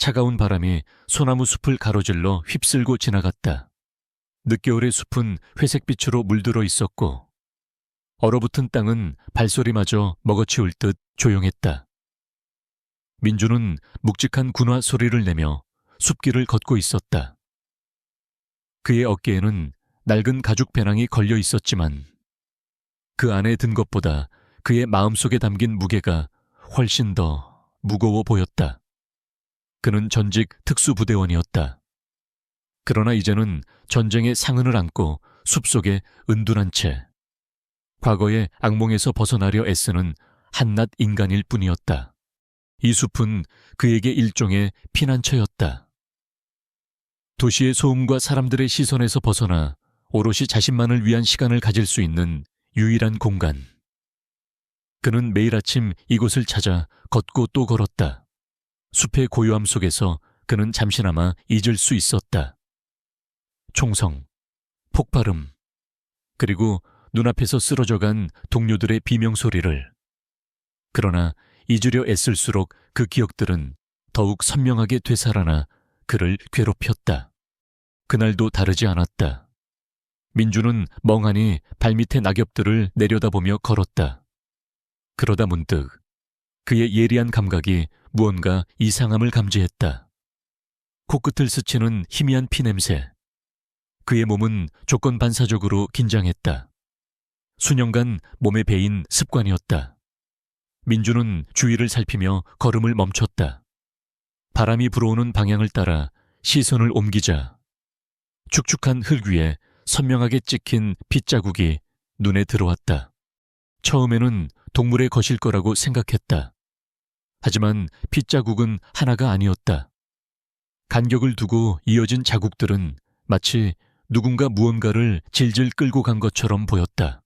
차가운 바람이 소나무 숲을 가로질러 휩쓸고 지나갔다. 늦겨울의 숲은 회색빛으로 물들어 있었고 얼어붙은 땅은 발소리마저 먹어치울 듯 조용했다. 민주는 묵직한 군화 소리를 내며 숲길을 걷고 있었다. 그의 어깨에는 낡은 가죽 배낭이 걸려 있었지만 그 안에 든 것보다 그의 마음속에 담긴 무게가 훨씬 더 무거워 보였다. 그는 전직 특수부대원이었다. 그러나 이제는 전쟁의 상흔을 안고 숲속에 은둔한 채 과거의 악몽에서 벗어나려 애쓰는 한낱 인간일 뿐이었다. 이 숲은 그에게 일종의 피난처였다. 도시의 소음과 사람들의 시선에서 벗어나 오롯이 자신만을 위한 시간을 가질 수 있는 유일한 공간. 그는 매일 아침 이곳을 찾아 걷고 또 걸었다. 숲의 고요함 속에서 그는 잠시나마 잊을 수 있었다. 총성, 폭발음, 그리고 눈앞에서 쓰러져간 동료들의 비명소리를. 그러나 잊으려 애쓸수록 그 기억들은 더욱 선명하게 되살아나 그를 괴롭혔다. 그날도 다르지 않았다. 민주는 멍하니 발밑의 낙엽들을 내려다보며 걸었다. 그러다 문득 그의 예리한 감각이 무언가 이상함을 감지했다. 코끝을 스치는 희미한 피냄새. 그의 몸은 조건반사적으로 긴장했다. 수년간 몸에 배인 습관이었다. 민주는 주위를 살피며 걸음을 멈췄다. 바람이 불어오는 방향을 따라 시선을 옮기자 축축한 흙 위에 선명하게 찍힌 핏자국이 눈에 들어왔다. 처음에는 동물의 것일 거라고 생각했다. 하지만 핏자국은 하나가 아니었다. 간격을 두고 이어진 자국들은 마치 누군가 무언가를 질질 끌고 간 것처럼 보였다.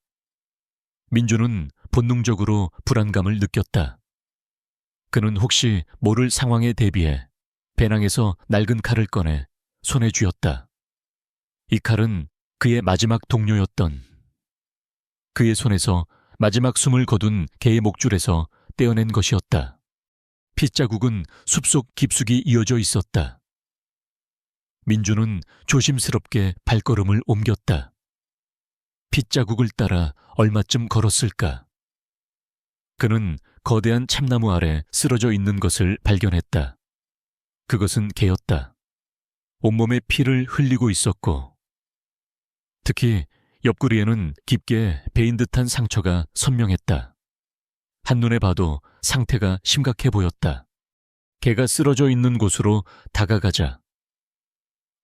민주는 본능적으로 불안감을 느꼈다. 그는 혹시 모를 상황에 대비해 배낭에서 낡은 칼을 꺼내 손에 쥐었다. 이 칼은 그의 마지막 동료였던, 그의 손에서 마지막 숨을 거둔 개의 목줄에서 떼어낸 것이었다. 핏자국은 숲속 깊숙이 이어져 있었다. 민주는 조심스럽게 발걸음을 옮겼다. 핏자국을 따라 얼마쯤 걸었을까? 그는 거대한 참나무 아래 쓰러져 있는 것을 발견했다. 그것은 개였다. 온몸에 피를 흘리고 있었고 특히 옆구리에는 깊게 베인 듯한 상처가 선명했다. 한눈에 봐도 상태가 심각해 보였다. 개가 쓰러져 있는 곳으로 다가가자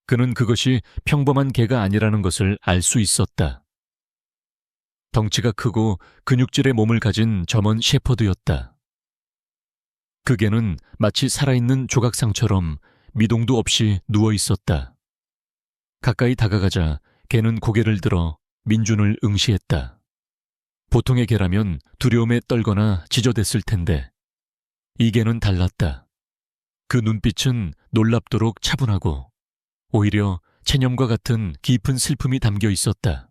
그는 그것이 평범한 개가 아니라는 것을 알 수 있었다. 덩치가 크고 근육질의 몸을 가진 점원 셰퍼드였다. 그 개는 마치 살아있는 조각상처럼 미동도 없이 누워 있었다. 가까이 다가가자 개는 고개를 들어 민준을 응시했다. 보통의 개라면 두려움에 떨거나 지저댔을 텐데 이 개는 달랐다. 그 눈빛은 놀랍도록 차분하고 오히려 체념과 같은 깊은 슬픔이 담겨 있었다.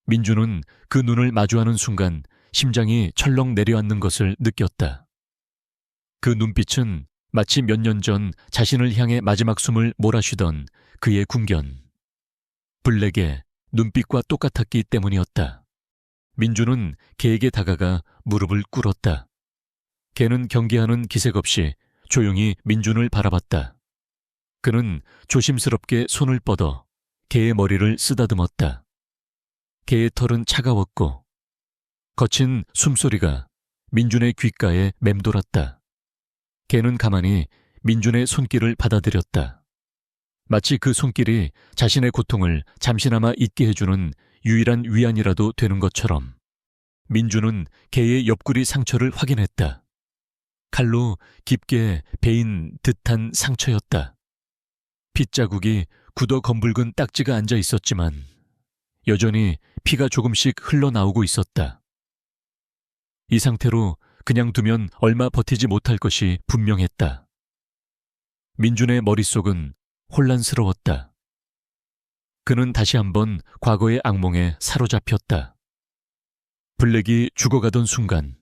민주는 그 눈을 마주하는 순간 심장이 철렁 내려앉는 것을 느꼈다. 그 눈빛은 마치 몇 년 전 자신을 향해 마지막 숨을 몰아쉬던 그의 군견, 블랙의 눈빛과 똑같았기 때문이었다. 민주는 개에게 다가가 무릎을 꿇었다. 개는 경계하는 기색 없이 조용히 민준을 바라봤다. 그는 조심스럽게 손을 뻗어 개의 머리를 쓰다듬었다. 개의 털은 차가웠고 거친 숨소리가 민준의 귓가에 맴돌았다. 개는 가만히 민준의 손길을 받아들였다. 마치 그 손길이 자신의 고통을 잠시나마 잊게 해주는 유일한 위안이라도 되는 것처럼. 민준은 개의 옆구리 상처를 확인했다. 칼로 깊게 베인 듯한 상처였다. 핏자국이 굳어 검붉은 딱지가 앉아 있었지만 여전히 피가 조금씩 흘러나오고 있었다. 이 상태로 그냥 두면 얼마 버티지 못할 것이 분명했다. 민준의 머릿속은 혼란스러웠다. 그는 다시 한번 과거의 악몽에 사로잡혔다. 블랙이 죽어가던 순간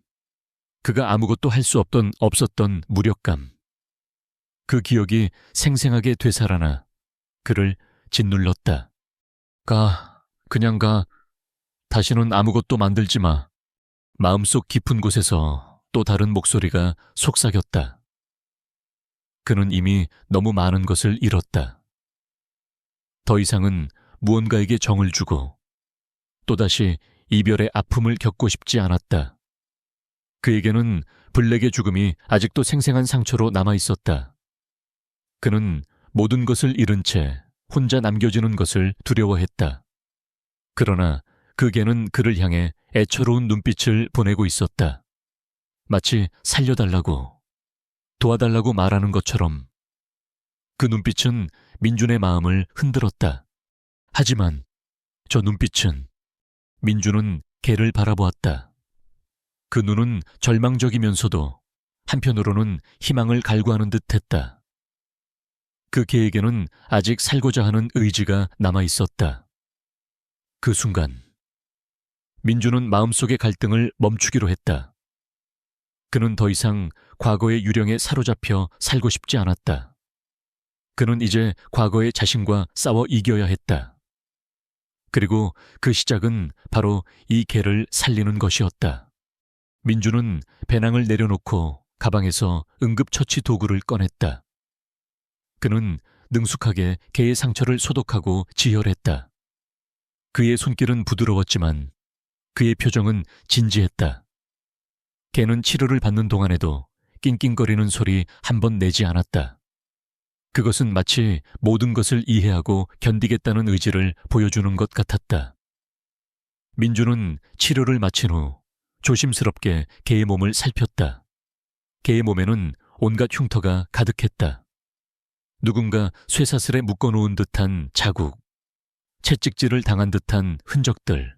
그가 아무것도 할 수 없었던 무력감, 그 기억이 생생하게 되살아나 그를 짓눌렀다. 그냥 가. 다시는 아무것도 만들지 마. 마음속 깊은 곳에서 또 다른 목소리가 속삭였다. 그는 이미 너무 많은 것을 잃었다. 더 이상은 무언가에게 정을 주고 또다시 이별의 아픔을 겪고 싶지 않았다. 그에게는 블랙의 죽음이 아직도 생생한 상처로 남아 있었다. 그는 모든 것을 잃은 채 혼자 남겨지는 것을 두려워했다. 그러나 그 개는 그를 향해 애처로운 눈빛을 보내고 있었다. 마치 살려달라고, 도와달라고 말하는 것처럼. 그 눈빛은 민준의 마음을 흔들었다. 하지만 저 눈빛은 민준은 개를 바라보았다. 그 눈은 절망적이면서도 한편으로는 희망을 갈구하는 듯했다. 그 개에게는 아직 살고자 하는 의지가 남아 있었다. 그 순간 민준은 마음속의 갈등을 멈추기로 했다. 그는 더 이상 과거의 유령에 사로잡혀 살고 싶지 않았다. 그는 이제 과거의 자신과 싸워 이겨야 했다. 그리고 그 시작은 바로 이 개를 살리는 것이었다. 민준은 배낭을 내려놓고 가방에서 응급처치 도구를 꺼냈다. 그는 능숙하게 개의 상처를 소독하고 지혈했다. 그의 손길은 부드러웠지만 그의 표정은 진지했다. 개는 치료를 받는 동안에도 낑낑거리는 소리 한 번 내지 않았다. 그것은 마치 모든 것을 이해하고 견디겠다는 의지를 보여주는 것 같았다. 민주는 치료를 마친 후 조심스럽게 개의 몸을 살폈다. 개의 몸에는 온갖 흉터가 가득했다. 누군가 쇠사슬에 묶어놓은 듯한 자국, 채찍질을 당한 듯한 흔적들.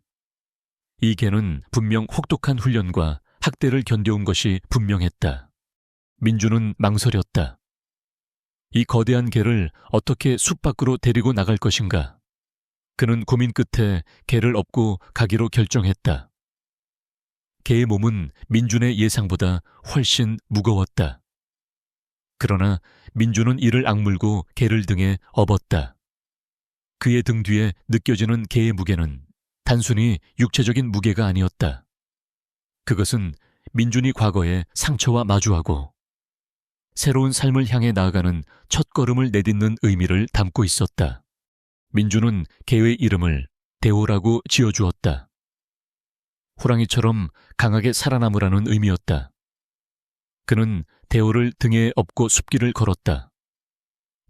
이 개는 분명 혹독한 훈련과 학대를 견뎌온 것이 분명했다. 민주는 망설였다. 이 거대한 개를 어떻게 숲 밖으로 데리고 나갈 것인가? 그는 고민 끝에 개를 업고 가기로 결정했다. 개의 몸은 민준의 예상보다 훨씬 무거웠다. 그러나 민준은 이를 악물고 개를 등에 업었다. 그의 등 뒤에 느껴지는 개의 무게는 단순히 육체적인 무게가 아니었다. 그것은 민준이 과거에 상처와 마주하고 새로운 삶을 향해 나아가는 첫걸음을 내딛는 의미를 담고 있었다. 민준은 개의 이름을 대호라고 지어주었다. 호랑이처럼 강하게 살아남으라는 의미였다. 그는 대호를 등에 업고 숲길을 걸었다.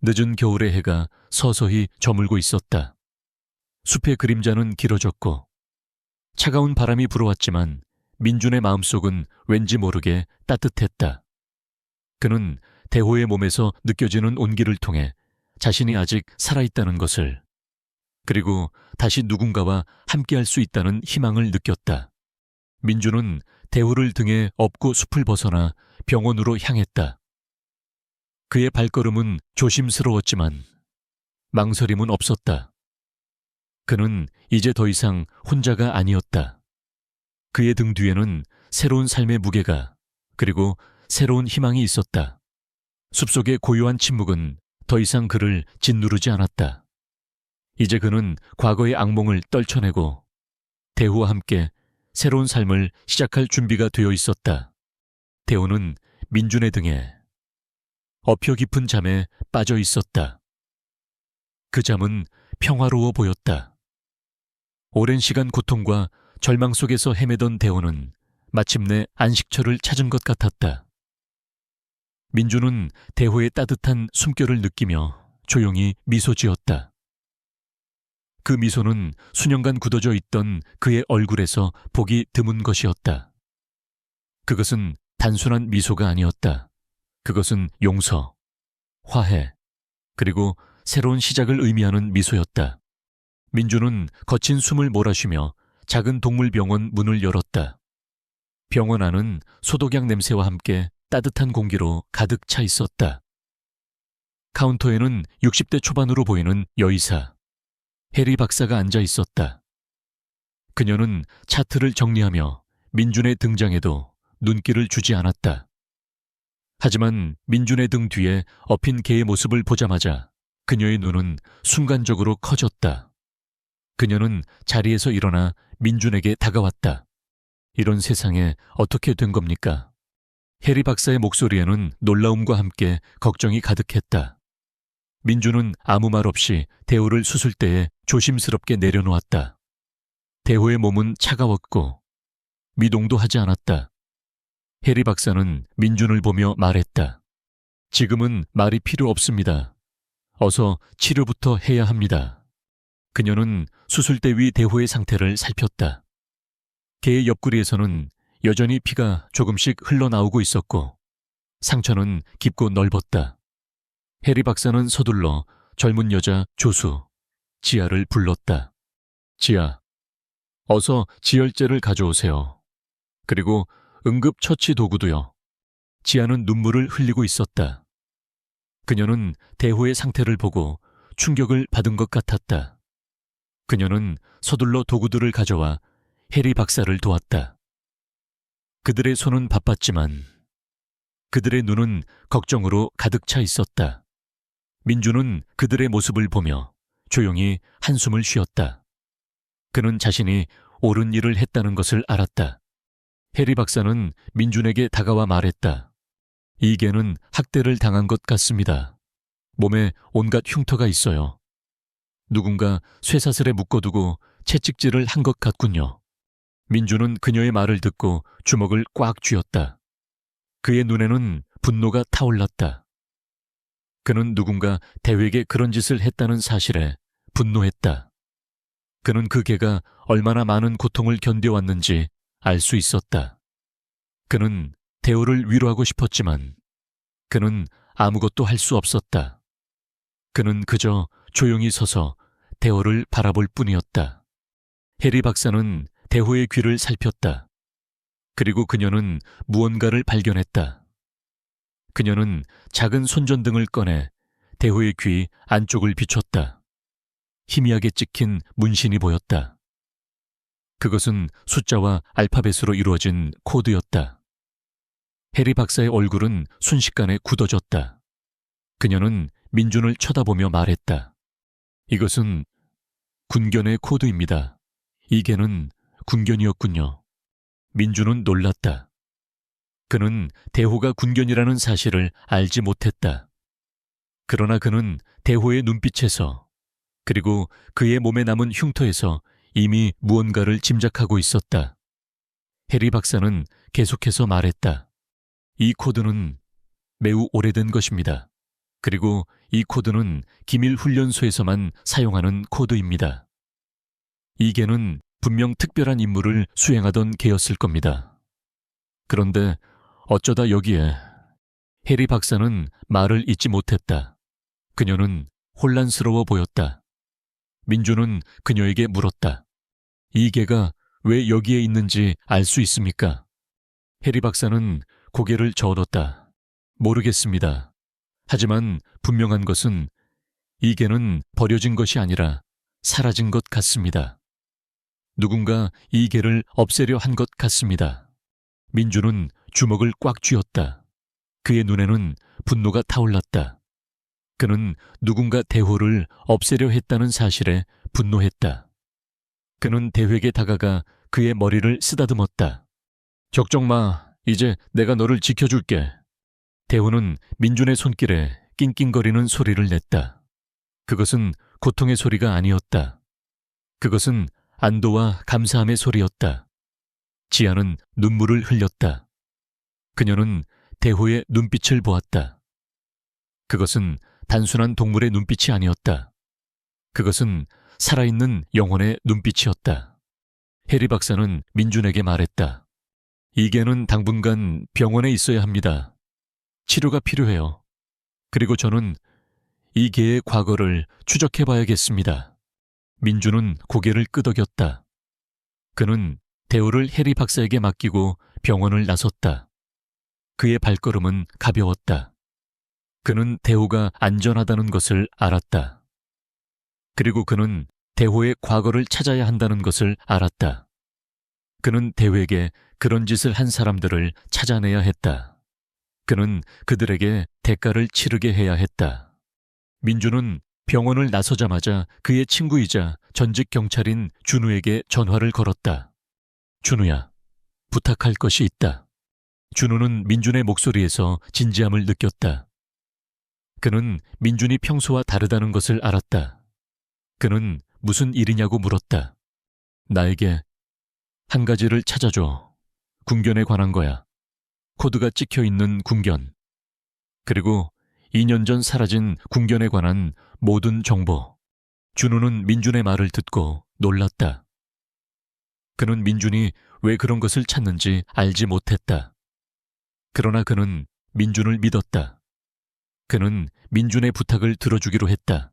늦은 겨울의 해가 서서히 저물고 있었다. 숲의 그림자는 길어졌고 차가운 바람이 불어왔지만 민준의 마음속은 왠지 모르게 따뜻했다. 그는 대호의 몸에서 느껴지는 온기를 통해 자신이 아직 살아있다는 것을, 그리고 다시 누군가와 함께할 수 있다는 희망을 느꼈다. 민준은 대호를 등에 업고 숲을 벗어나 병원으로 향했다. 그의 발걸음은 조심스러웠지만 망설임은 없었다. 그는 이제 더 이상 혼자가 아니었다. 그의 등 뒤에는 새로운 삶의 무게가, 그리고 새로운 희망이 있었다. 숲속의 고요한 침묵은 더 이상 그를 짓누르지 않았다. 이제 그는 과거의 악몽을 떨쳐내고 대호와 함께 새로운 삶을 시작할 준비가 되어 있었다. 대호는 민준의 등에 엎여 깊은 잠에 빠져 있었다. 그 잠은 평화로워 보였다. 오랜 시간 고통과 절망 속에서 헤매던 대호는 마침내 안식처를 찾은 것 같았다. 민준은 대호의 따뜻한 숨결을 느끼며 조용히 미소 지었다. 그 미소는 수년간 굳어져 있던 그의 얼굴에서 보기 드문 것이었다. 그것은 단순한 미소가 아니었다. 그것은 용서, 화해, 그리고 새로운 시작을 의미하는 미소였다. 민준은 거친 숨을 몰아쉬며 작은 동물병원 문을 열었다. 병원 안은 소독약 냄새와 함께 따뜻한 공기로 가득 차 있었다. 카운터에는 60대 초반으로 보이는 여의사, 해리 박사가 앉아 있었다. 그녀는 차트를 정리하며 민준의 등장에도 눈길을 주지 않았다. 하지만 민준의 등 뒤에 엎인 개의 모습을 보자마자 그녀의 눈은 순간적으로 커졌다. 그녀는 자리에서 일어나 민준에게 다가왔다. 이런 세상에 어떻게 된 겁니까? 해리 박사의 목소리에는 놀라움과 함께 걱정이 가득했다. 민준은 아무 말 없이 대호를 수술대에 조심스럽게 내려놓았다. 대호의 몸은 차가웠고 미동도 하지 않았다. 해리 박사는 민준을 보며 말했다. 지금은 말이 필요 없습니다. 어서 치료부터 해야 합니다. 그녀는 수술대 위 대호의 상태를 살폈다. 개의 옆구리에서는 여전히 피가 조금씩 흘러나오고 있었고 상처는 깊고 넓었다. 해리 박사는 서둘러 젊은 여자 조수, 지아를 불렀다. 지아, 어서 지혈제를 가져오세요. 그리고 응급처치 도구도요. 지아는 눈물을 흘리고 있었다. 그녀는 대호의 상태를 보고 충격을 받은 것 같았다. 그녀는 서둘러 도구들을 가져와 해리 박사를 도왔다. 그들의 손은 바빴지만 그들의 눈은 걱정으로 가득 차 있었다. 민준은 그들의 모습을 보며 조용히 한숨을 쉬었다. 그는 자신이 옳은 일을 했다는 것을 알았다. 해리 박사는 민준에게 다가와 말했다. 이 개는 학대를 당한 것 같습니다. 몸에 온갖 흉터가 있어요. 누군가 쇠사슬에 묶어두고 채찍질을 한 것 같군요. 민준은 그녀의 말을 듣고 주먹을 꽉 쥐었다. 그의 눈에는 분노가 타올랐다. 그는 누군가 대회에게 그런 짓을 했다는 사실에 분노했다. 그는 그 개가 얼마나 많은 고통을 견뎌왔는지 알 수 있었다. 그는 대호를 위로하고 싶었지만 그는 아무것도 할 수 없었다. 그는 그저 조용히 서서 대호를 바라볼 뿐이었다. 해리 박사는 대호의 귀를 살폈다. 그리고 그녀는 무언가를 발견했다. 그녀는 작은 손전등을 꺼내 대호의 귀 안쪽을 비췄다. 희미하게 찍힌 문신이 보였다. 그것은 숫자와 알파벳으로 이루어진 코드였다. 해리 박사의 얼굴은 순식간에 굳어졌다. 그녀는 민준을 쳐다보며 말했다. 이것은 군견의 코드입니다. 이 개는 군견이었군요. 민준은 놀랐다. 그는 대호가 군견이라는 사실을 알지 못했다. 그러나 그는 대호의 눈빛에서 그리고 그의 몸에 남은 흉터에서 이미 무언가를 짐작하고 있었다. 해리 박사는 계속해서 말했다. 이 코드는 매우 오래된 것입니다. 그리고 이 코드는 기밀 훈련소에서만 사용하는 코드입니다. 이 개는 분명 특별한 임무를 수행하던 개였을 겁니다. 그런데 어쩌다 여기에 해리 박사는 말을 잇지 못했다. 그녀는 혼란스러워 보였다. 민준은 그녀에게 물었다. 이 개가 왜 여기에 있는지 알 수 있습니까? 해리 박사는 고개를 저어뒀다. 모르겠습니다. 하지만 분명한 것은 이 개는 버려진 것이 아니라 사라진 것 같습니다. 누군가 이 개를 없애려 한 것 같습니다. 민준은 주먹을 꽉 쥐었다. 그의 눈에는 분노가 타올랐다. 그는 누군가 대호를 없애려 했다는 사실에 분노했다. 그는 대회에게 다가가 그의 머리를 쓰다듬었다. 걱정 마. 이제 내가 너를 지켜줄게. 대호는 민준의 손길에 낑낑거리는 소리를 냈다. 그것은 고통의 소리가 아니었다. 그것은 안도와 감사함의 소리였다. 지아는 눈물을 흘렸다. 그녀는 대호의 눈빛을 보았다. 그것은 단순한 동물의 눈빛이 아니었다. 그것은 살아있는 영혼의 눈빛이었다. 해리 박사는 민준에게 말했다. 이 개는 당분간 병원에 있어야 합니다. 치료가 필요해요. 그리고 저는 이 개의 과거를 추적해봐야겠습니다. 민준은 고개를 끄덕였다. 그는 대호를 해리 박사에게 맡기고 병원을 나섰다. 그의 발걸음은 가벼웠다. 그는 대호가 안전하다는 것을 알았다. 그리고 그는 대호의 과거를 찾아야 한다는 것을 알았다. 그는 대호에게 그런 짓을 한 사람들을 찾아내야 했다. 그는 그들에게 대가를 치르게 해야 했다. 민주는 병원을 나서자마자 그의 친구이자 전직 경찰인 준우에게 전화를 걸었다. 준우야, 부탁할 것이 있다. 준우는 민준의 목소리에서 진지함을 느꼈다. 그는 민준이 평소와 다르다는 것을 알았다. 그는 무슨 일이냐고 물었다. 나에게 한 가지를 찾아줘. 군견에 관한 거야. 코드가 찍혀 있는 군견. 그리고 2년 전 사라진 군견에 관한 모든 정보. 준우는 민준의 말을 듣고 놀랐다. 그는 민준이 왜 그런 것을 찾는지 알지 못했다. 그러나 그는 민준을 믿었다. 그는 민준의 부탁을 들어주기로 했다.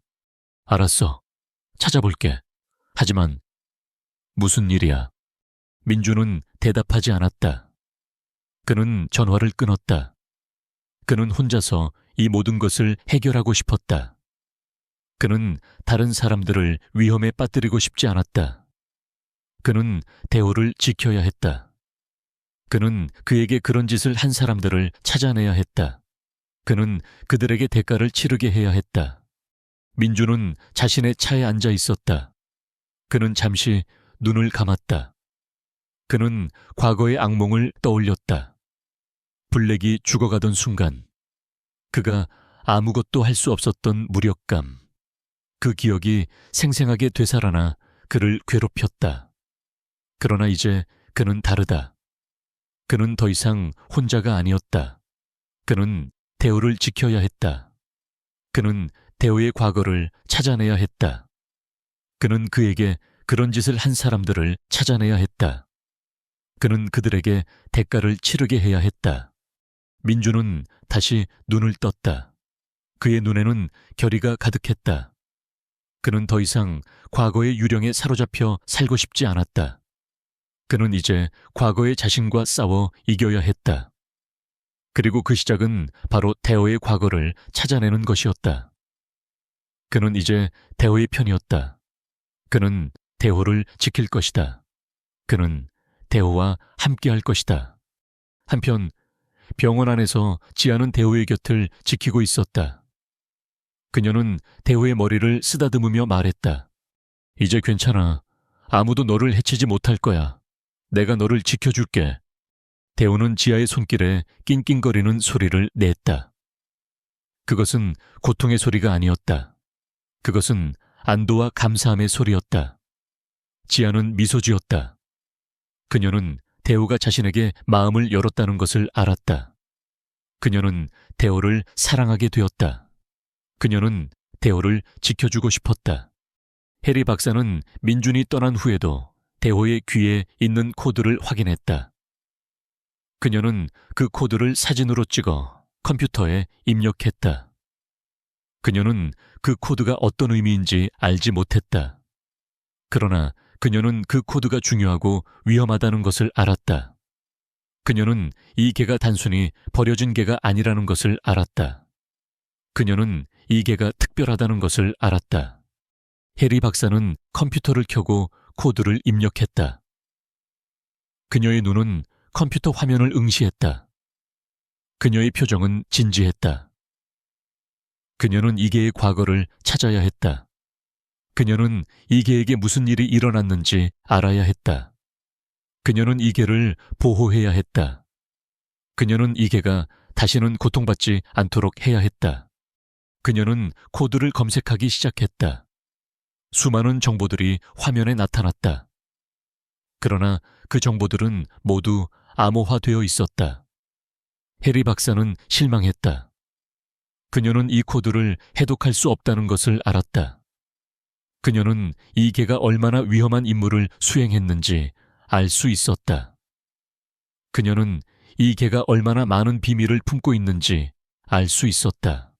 알았어. 찾아볼게. 하지만 무슨 일이야? 민준은 대답하지 않았다. 그는 전화를 끊었다. 그는 혼자서 이 모든 것을 해결하고 싶었다. 그는 다른 사람들을 위험에 빠뜨리고 싶지 않았다. 그는 대호를 지켜야 했다. 그는 그에게 그런 짓을 한 사람들을 찾아내야 했다. 그는 그들에게 대가를 치르게 해야 했다. 민주는 자신의 차에 앉아 있었다. 그는 잠시 눈을 감았다. 그는 과거의 악몽을 떠올렸다. 블랙이 죽어가던 순간, 그가 아무것도 할 수 없었던 무력감, 그 기억이 생생하게 되살아나 그를 괴롭혔다. 그러나 이제 그는 다르다. 그는 더 이상 혼자가 아니었다. 그는 대호를 지켜야 했다. 그는 대호의 과거를 찾아내야 했다. 그는 그에게 그런 짓을 한 사람들을 찾아내야 했다. 그는 그들에게 대가를 치르게 해야 했다. 민주는 다시 눈을 떴다. 그의 눈에는 결의가 가득했다. 그는 더 이상 과거의 유령에 사로잡혀 살고 싶지 않았다. 그는 이제 과거의 자신과 싸워 이겨야 했다. 그리고 그 시작은 바로 대호의 과거를 찾아내는 것이었다. 그는 이제 대호의 편이었다. 그는 대호를 지킬 것이다. 그는 대호와 함께할 것이다. 한편 병원 안에서 지아는 대호의 곁을 지키고 있었다. 그녀는 대호의 머리를 쓰다듬으며 말했다. 이제 괜찮아. 아무도 너를 해치지 못할 거야. 내가 너를 지켜줄게. 대호는 지아의 손길에 낑낑거리는 소리를 냈다. 그것은 고통의 소리가 아니었다. 그것은 안도와 감사함의 소리였다. 지아는 미소 지었다. 그녀는 대호가 자신에게 마음을 열었다는 것을 알았다. 그녀는 대호를 사랑하게 되었다. 그녀는 대호를 지켜주고 싶었다. 해리 박사는 민준이 떠난 후에도 대호의 귀에 있는 코드를 확인했다. 그녀는 그 코드를 사진으로 찍어 컴퓨터에 입력했다. 그녀는 그 코드가 어떤 의미인지 알지 못했다. 그러나 그녀는 그 코드가 중요하고 위험하다는 것을 알았다. 그녀는 이 개가 단순히 버려진 개가 아니라는 것을 알았다. 그녀는 이 개가 특별하다는 것을 알았다. 해리 박사는 컴퓨터를 켜고 코드를 입력했다. 그녀의 눈은 컴퓨터 화면을 응시했다. 그녀의 표정은 진지했다. 그녀는 이 개의 과거를 찾아야 했다. 그녀는 이 개에게 무슨 일이 일어났는지 알아야 했다. 그녀는 이 개를 보호해야 했다. 그녀는 이 개가 다시는 고통받지 않도록 해야 했다. 그녀는 코드를 검색하기 시작했다. 수많은 정보들이 화면에 나타났다. 그러나 그 정보들은 모두 암호화되어 있었다. 해리 박사는 실망했다. 그녀는 이 코드를 해독할 수 없다는 것을 알았다. 그녀는 이 개가 얼마나 위험한 임무를 수행했는지 알 수 있었다. 그녀는 이 개가 얼마나 많은 비밀을 품고 있는지 알 수 있었다.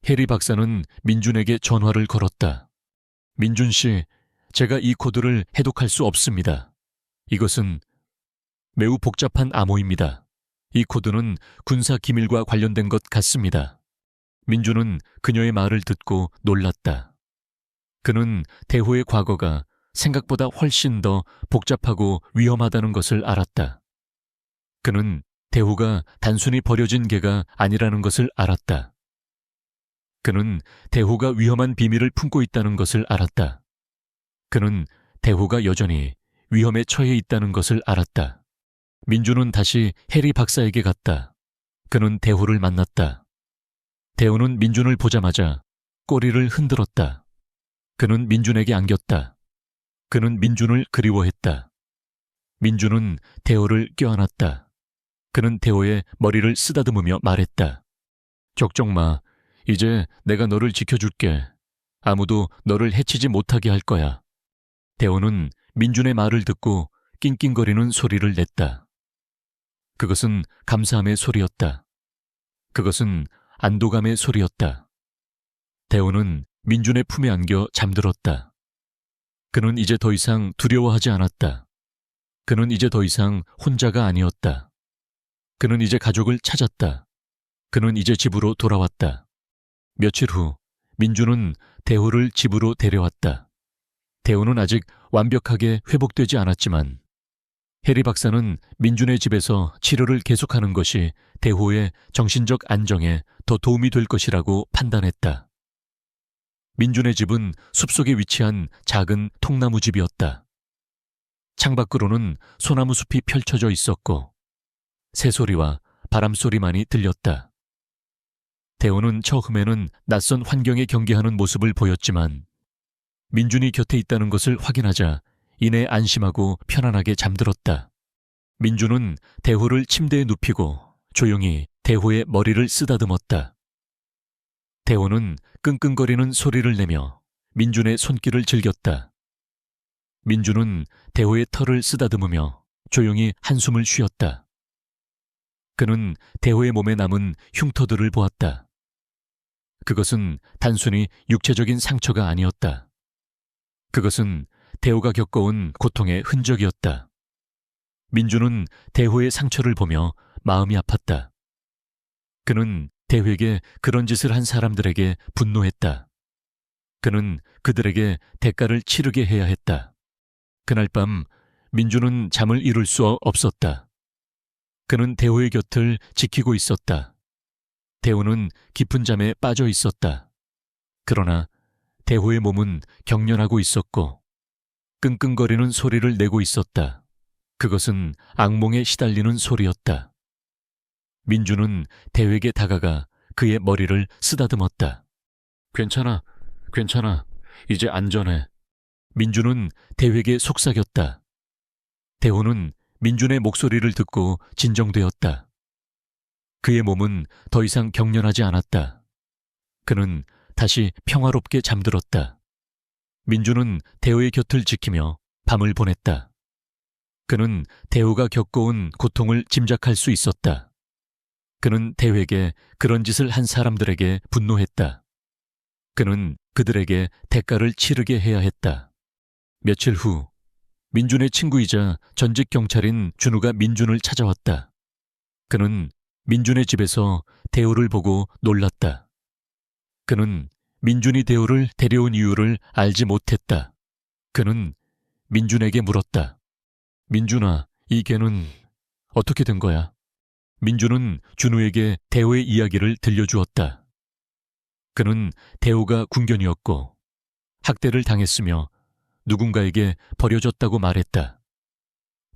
해리 박사는 민준에게 전화를 걸었다. 민준 씨, 제가 이 코드를 해독할 수 없습니다. 이것은 매우 복잡한 암호입니다. 이 코드는 군사 기밀과 관련된 것 같습니다. 민준은 그녀의 말을 듣고 놀랐다. 그는 대호의 과거가 생각보다 훨씬 더 복잡하고 위험하다는 것을 알았다. 그는 대호가 단순히 버려진 개가 아니라는 것을 알았다. 그는 대호가 위험한 비밀을 품고 있다는 것을 알았다. 그는 대호가 여전히 위험에 처해 있다는 것을 알았다. 민주는 다시 해리 박사에게 갔다. 그는 대호를 만났다. 대호는 민준을 보자마자 꼬리를 흔들었다. 그는 민준에게 안겼다. 그는 민준을 그리워했다. 민준은 대호를 껴안았다. 그는 대호의 머리를 쓰다듬으며 말했다. 걱정 마. 이제 내가 너를 지켜줄게. 아무도 너를 해치지 못하게 할 거야. 대호는 민준의 말을 듣고 낑낑거리는 소리를 냈다. 그것은 감사함의 소리였다. 그것은 안도감의 소리였다. 대호는 민준의 품에 안겨 잠들었다. 그는 이제 더 이상 두려워하지 않았다. 그는 이제 더 이상 혼자가 아니었다. 그는 이제 가족을 찾았다. 그는 이제 집으로 돌아왔다. 며칠 후 민준은 대호를 집으로 데려왔다. 대호는 아직 완벽하게 회복되지 않았지만 해리 박사는 민준의 집에서 치료를 계속하는 것이 대호의 정신적 안정에 더 도움이 될 것이라고 판단했다. 민준의 집은 숲속에 위치한 작은 통나무 집이었다. 창밖으로는 소나무 숲이 펼쳐져 있었고 새소리와 바람소리만이 들렸다. 대호는 처음에는 낯선 환경에 경계하는 모습을 보였지만 민준이 곁에 있다는 것을 확인하자 이내 안심하고 편안하게 잠들었다. 민준은 대호를 침대에 눕히고 조용히 대호의 머리를 쓰다듬었다. 대호는 끙끙거리는 소리를 내며 민준의 손길을 즐겼다. 민준은 대호의 털을 쓰다듬으며 조용히 한숨을 쉬었다. 그는 대호의 몸에 남은 흉터들을 보았다. 그것은 단순히 육체적인 상처가 아니었다. 그것은 대호가 겪어온 고통의 흔적이었다. 민준은 대호의 상처를 보며 마음이 아팠다. 그는 대호에게 그런 짓을 한 사람들에게 분노했다. 그는 그들에게 대가를 치르게 해야 했다. 그날 밤 민준은 잠을 이룰 수 없었다. 그는 대호의 곁을 지키고 있었다. 대호는 깊은 잠에 빠져 있었다. 그러나 대호의 몸은 경련하고 있었고 끙끙거리는 소리를 내고 있었다. 그것은 악몽에 시달리는 소리였다. 민준은 대호에게 다가가 그의 머리를 쓰다듬었다. 괜찮아, 괜찮아. 이제 안전해. 민준은 대호에게 속삭였다. 대호는 민준의 목소리를 듣고 진정되었다. 그의 몸은 더 이상 경련하지 않았다. 그는 다시 평화롭게 잠들었다. 민준은 대호의 곁을 지키며 밤을 보냈다. 그는 대호가 겪어온 고통을 짐작할 수 있었다. 그는 대호에게 그런 짓을 한 사람들에게 분노했다. 그는 그들에게 대가를 치르게 해야 했다. 며칠 후 민준의 친구이자 전직 경찰인 준우가 민준을 찾아왔다. 그는 민준의 집에서 대호를 보고 놀랐다. 그는 민준이 대호를 데려온 이유를 알지 못했다. 그는 민준에게 물었다. 민준아, 이 개는 어떻게 된 거야? 민준은 준우에게 대호의 이야기를 들려주었다. 그는 대호가 군견이었고 학대를 당했으며 누군가에게 버려졌다고 말했다.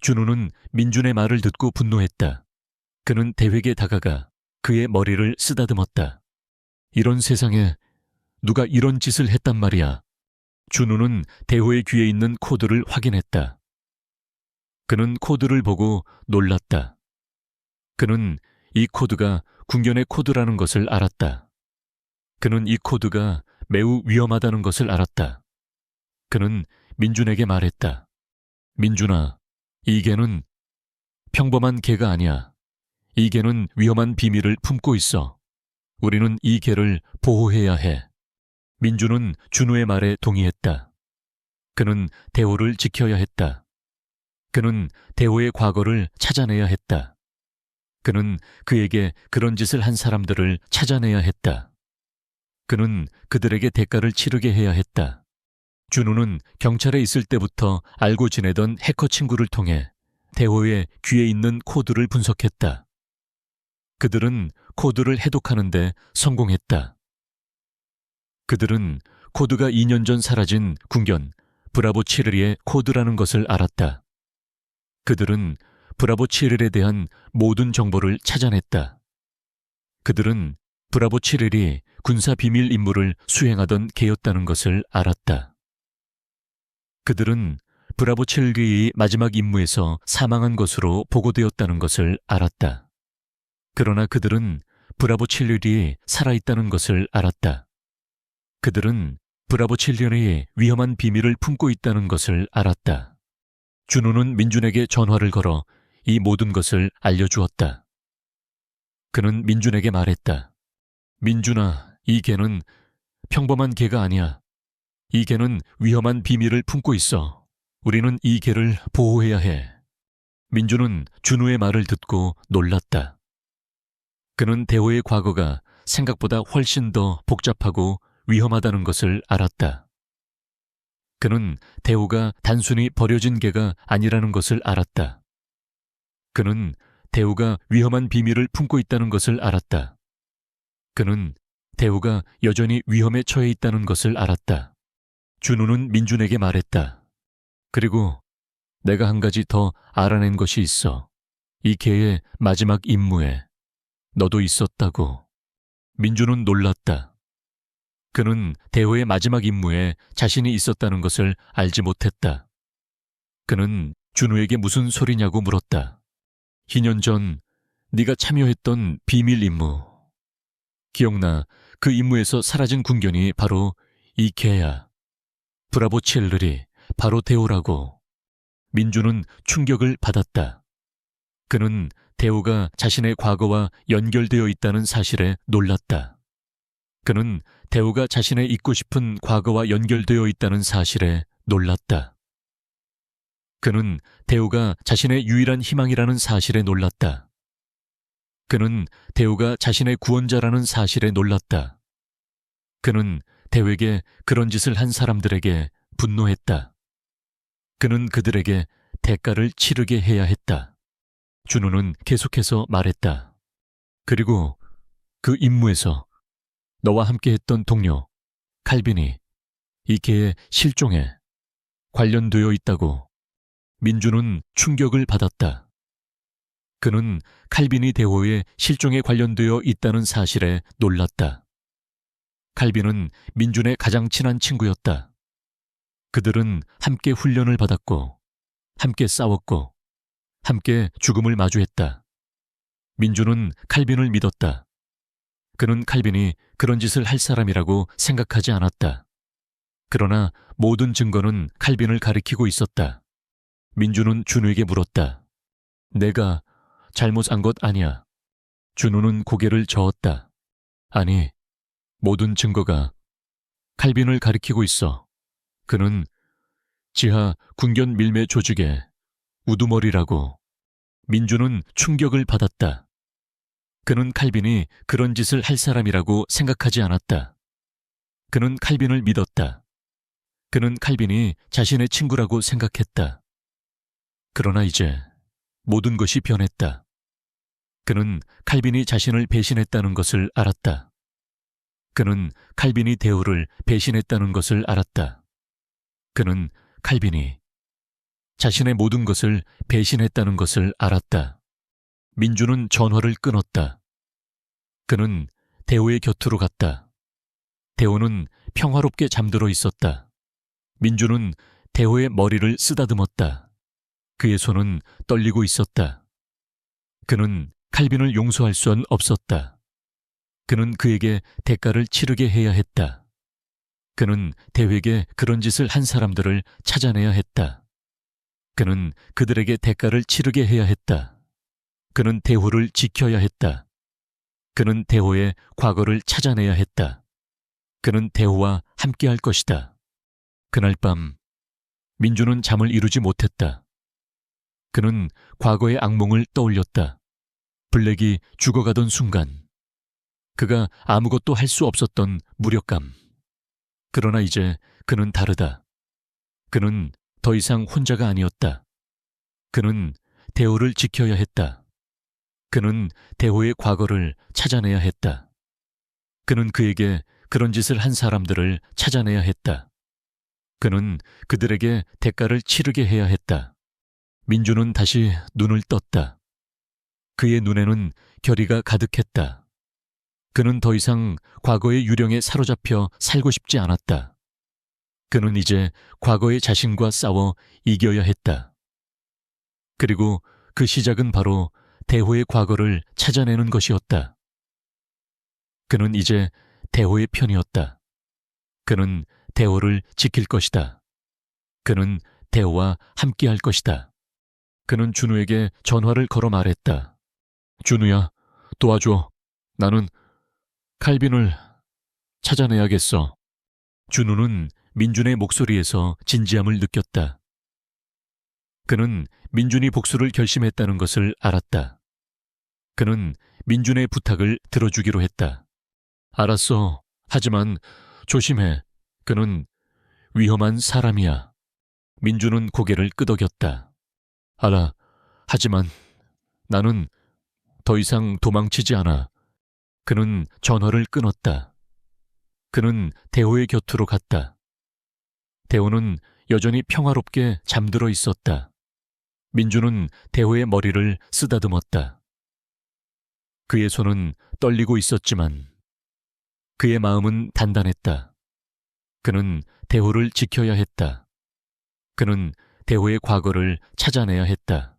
준우는 민준의 말을 듣고 분노했다. 그는 대호에게 다가가 그의 머리를 쓰다듬었다. 이런 세상에 누가 이런 짓을 했단 말이야. 준우는 대호의 귀에 있는 코드를 확인했다. 그는 코드를 보고 놀랐다. 그는 이 코드가 군견의 코드라는 것을 알았다. 그는 이 코드가 매우 위험하다는 것을 알았다. 그는 민준에게 말했다. 민준아, 이 개는 평범한 개가 아니야. 이 개는 위험한 비밀을 품고 있어. 우리는 이 개를 보호해야 해. 민준은 준우의 말에 동의했다. 그는 대호를 지켜야 했다. 그는 대호의 과거를 찾아내야 했다. 그는 그에게 그런 짓을 한 사람들을 찾아내야 했다. 그는 그들에게 대가를 치르게 해야 했다. 준우는 경찰에 있을 때부터 알고 지내던 해커 친구를 통해 대호의 귀에 있는 코드를 분석했다. 그들은 코드를 해독하는데 성공했다. 그들은 코드가 2년 전 사라진 군견 브라보 7일의 코드라는 것을 알았다. 그들은 브라보 7일에 대한 모든 정보를 찾아냈다. 그들은 브라보 7일이 군사 비밀 임무를 수행하던 개였다는 것을 알았다. 그들은 브라보 7기의 마지막 임무에서 사망한 것으로 보고되었다는 것을 알았다. 그러나 그들은 브라보 7일이 살아있다는 것을 알았다. 그들은 브라보 7년의 위험한 비밀을 품고 있다는 것을 알았다. 준호는 민준에게 전화를 걸어 이 모든 것을 알려주었다. 그는 민준에게 말했다. 민준아, 이 개는 평범한 개가 아니야. 이 개는 위험한 비밀을 품고 있어. 우리는 이 개를 보호해야 해. 민준은 준호의 말을 듣고 놀랐다. 그는 대호의 과거가 생각보다 훨씬 더 복잡하고 위험하다는 것을 알았다. 그는 대호가 단순히 버려진 개가 아니라는 것을 알았다. 그는 대호가 위험한 비밀을 품고 있다는 것을 알았다. 그는 대호가 여전히 위험에 처해 있다는 것을 알았다. 준호는 민준에게 말했다. 그리고 내가 한 가지 더 알아낸 것이 있어. 이 개의 마지막 임무에 너도 있었다고. 민준은 놀랐다. 그는 대호의 마지막 임무에 자신이 있었다는 것을 알지 못했다. 그는 준호에게 무슨 소리냐고 물었다. 2년 전 네가 참여했던 비밀 임무. 기억나, 그 임무에서 사라진 군견이 바로 이 개야. 브라보 7르리, 바로 대호라고. 민준은 충격을 받았다. 그는 대호가 자신의 과거와 연결되어 있다는 사실에 놀랐다. 그는 대호가 자신의 잊고 싶은 과거와 연결되어 있다는 사실에 놀랐다. 그는 대호가 자신의 유일한 희망이라는 사실에 놀랐다. 그는 대호가 자신의 구원자라는 사실에 놀랐다. 그는 대호에게 그런 짓을 한 사람들에게 분노했다. 그는 그들에게 대가를 치르게 해야 했다. 준호는 계속해서 말했다. 그리고 그 임무에서 너와 함께했던 동료 칼빈이 이 개의 실종에 관련되어 있다고. 민준은 충격을 받았다. 그는 칼빈이 대호의 실종에 관련되어 있다는 사실에 놀랐다. 칼빈은 민준의 가장 친한 친구였다. 그들은 함께 훈련을 받았고 함께 싸웠고 함께 죽음을 마주했다. 민준은 칼빈을 믿었다. 그는 칼빈이 그런 짓을 할 사람이라고 생각하지 않았다. 그러나 모든 증거는 칼빈을 가리키고 있었다. 민준은 준호에게 물었다. 내가 잘못한 것 아니야. 준호는 고개를 저었다. 아니, 모든 증거가 칼빈을 가리키고 있어. 그는 지하 군견 밀매 조직의 우두머리라고. 민준은 충격을 받았다. 그는 칼빈이 그런 짓을 할 사람이라고 생각하지 않았다. 그는 칼빈을 믿었다. 그는 칼빈이 자신의 친구라고 생각했다. 그러나 이제 모든 것이 변했다. 그는 칼빈이 자신을 배신했다는 것을 알았다. 그는 칼빈이 대호를 배신했다는 것을 알았다. 그는 칼빈이 자신의 모든 것을 배신했다는 것을 알았다. 민준은 전화를 끊었다. 그는 대호의 곁으로 갔다. 대호는 평화롭게 잠들어 있었다. 민준은 대호의 머리를 쓰다듬었다. 그의 손은 떨리고 있었다. 그는 칼빈을 용서할 수는 없었다. 그는 그에게 대가를 치르게 해야 했다. 그는 대호에게 그런 짓을 한 사람들을 찾아내야 했다. 그는 그들에게 대가를 치르게 해야 했다. 그는 대호를 지켜야 했다. 그는 대호의 과거를 찾아내야 했다. 그는 대호와 함께할 것이다. 그날 밤 민준은 잠을 이루지 못했다. 그는 과거의 악몽을 떠올렸다. 블랙이 죽어가던 순간 그가 아무것도 할 수 없었던 무력감. 그러나 이제 그는 다르다. 그는 더 이상 혼자가 아니었다. 그는 대호를 지켜야 했다. 그는 대호의 과거를 찾아내야 했다. 그는 그에게 그런 짓을 한 사람들을 찾아내야 했다. 그는 그들에게 대가를 치르게 해야 했다. 민주는 다시 눈을 떴다. 그의 눈에는 결의가 가득했다. 그는 더 이상 과거의 유령에 사로잡혀 살고 싶지 않았다. 그는 이제 과거의 자신과 싸워 이겨야 했다. 그리고 그 시작은 바로 대호의 과거를 찾아내는 것이었다. 그는 이제 대호의 편이었다. 그는 대호를 지킬 것이다. 그는 대호와 함께할 것이다. 그는 준우에게 전화를 걸어 말했다. 준우야, 도와줘. 나는 칼빈을 찾아내야겠어. 준우는 민준의 목소리에서 진지함을 느꼈다. 그는 민준이 복수를 결심했다는 것을 알았다. 그는 민준의 부탁을 들어주기로 했다. 알았어. 하지만 조심해. 그는 위험한 사람이야. 민준은 고개를 끄덕였다. 알아. 하지만 나는 더 이상 도망치지 않아. 그는 전화를 끊었다. 그는 대호의 곁으로 갔다. 대호는 여전히 평화롭게 잠들어 있었다. 민준은 대호의 머리를 쓰다듬었다. 그의 손은 떨리고 있었지만 그의 마음은 단단했다. 그는 대호를 지켜야 했다. 그는 대호의 과거를 찾아내야 했다.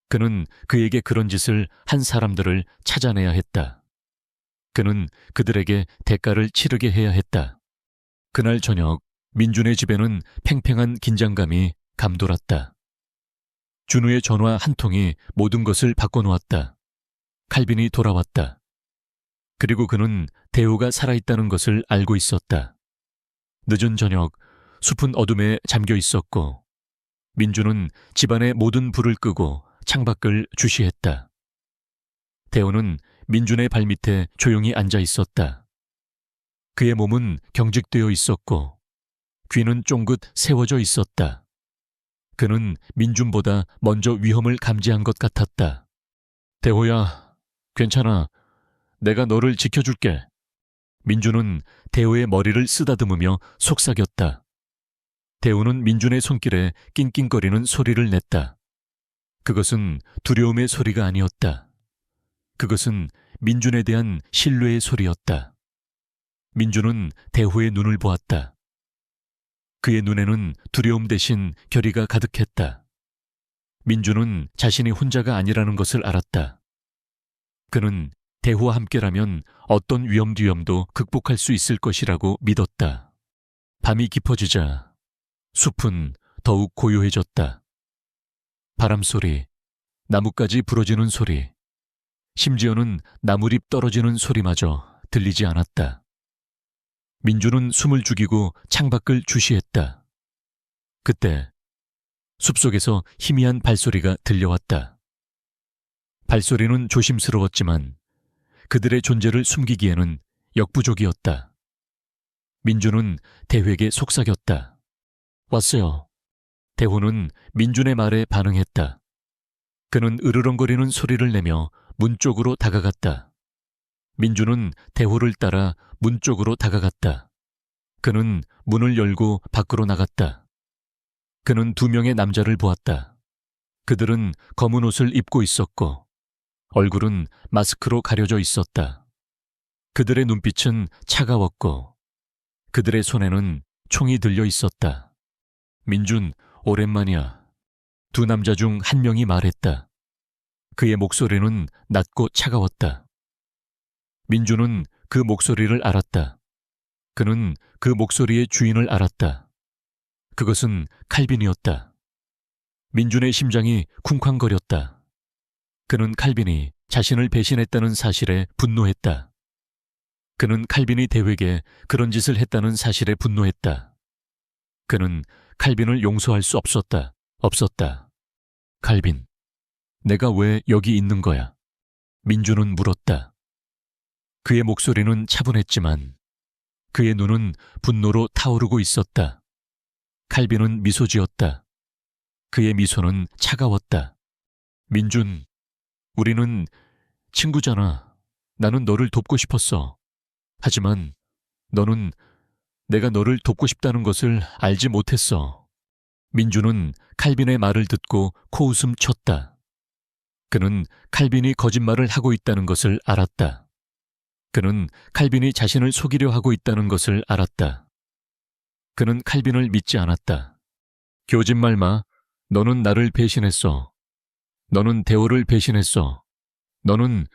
그는 그에게 그런 짓을 한 사람들을 찾아내야 했다. 그는 그들에게 대가를 치르게 해야 했다. 그날 저녁 민준의 집에는 팽팽한 긴장감이 감돌았다. 준우의 전화 한 통이 모든 것을 바꿔놓았다. 칼빈이 돌아왔다. 그리고 그는 대호가 살아있다는 것을 알고 있었다. 늦은 저녁, 숲은 어둠에 잠겨 있었고 민준은 집안의 모든 불을 끄고 창밖을 주시했다. 대호는 민준의 발밑에 조용히 앉아 있었다. 그의 몸은 경직되어 있었고 귀는 쫑긋 세워져 있었다. 그는 민준보다 먼저 위험을 감지한 것 같았다. 대호야, 괜찮아. 내가 너를 지켜줄게. 민준은 대호의 머리를 쓰다듬으며 속삭였다. 대호는 민준의 손길에 낑낑거리는 소리를 냈다. 그것은 두려움의 소리가 아니었다. 그것은 민준에 대한 신뢰의 소리였다. 민준은 대호의 눈을 보았다. 그의 눈에는 두려움 대신 결의가 가득했다. 민준은 자신이 혼자가 아니라는 것을 알았다. 그는 대호와 함께라면 어떤 위험도 극복할 수 있을 것이라고 믿었다. 밤이 깊어지자 숲은 더욱 고요해졌다. 바람소리, 나뭇가지 부러지는 소리, 심지어는 나뭇잎 떨어지는 소리마저 들리지 않았다. 민준은 숨을 죽이고 창밖을 주시했다. 그때 숲속에서 희미한 발소리가 들려왔다. 발소리는 조심스러웠지만 그들의 존재를 숨기기에는 역부족이었다. 민준은 대호에게 속삭였다. 왔어요. 대호는 민준의 말에 반응했다. 그는 으르렁거리는 소리를 내며 문 쪽으로 다가갔다. 민준은 대호를 따라 문 쪽으로 다가갔다. 그는 문을 열고 밖으로 나갔다. 그는 2명의 남자를 보았다. 그들은 검은 옷을 입고 있었고 얼굴은 마스크로 가려져 있었다. 그들의 눈빛은 차가웠고 그들의 손에는 총이 들려 있었다. 민준, 오랜만이야. 2 남자 중 1명이 말했다. 그의 목소리는 낮고 차가웠다. 민준은 그 목소리를 알았다. 그는 그 목소리의 주인을 알았다. 그것은 칼빈이었다. 민준의 심장이 쿵쾅거렸다. 그는 칼빈이 자신을 배신했다는 사실에 분노했다. 그는 칼빈이 대호에게 그런 짓을 했다는 사실에 분노했다. 그는 칼빈을 용서할 수 없었다. 칼빈, 내가 왜 여기 있는 거야? 민준은 물었다. 그의 목소리는 차분했지만 그의 눈은 분노로 타오르고 있었다. 칼빈은 미소 지었다. 그의 미소는 차가웠다. 민준, 우리는 친구잖아. 나는 너를 돕고 싶었어. 하지만 너는 내가 너를 돕고 싶다는 것을 알지 못했어. 민주는 칼빈의 말을 듣고 코웃음 쳤다. 그는 칼빈이 거짓말을 하고 있다는 것을 알았다. 그는 칼빈이 자신을 속이려 하고 있다는 것을 알았다. 그는 칼빈을 믿지 않았다. 교짓말 마. 너는 나를 배신했어. 너는 데오를 배신했어. 너는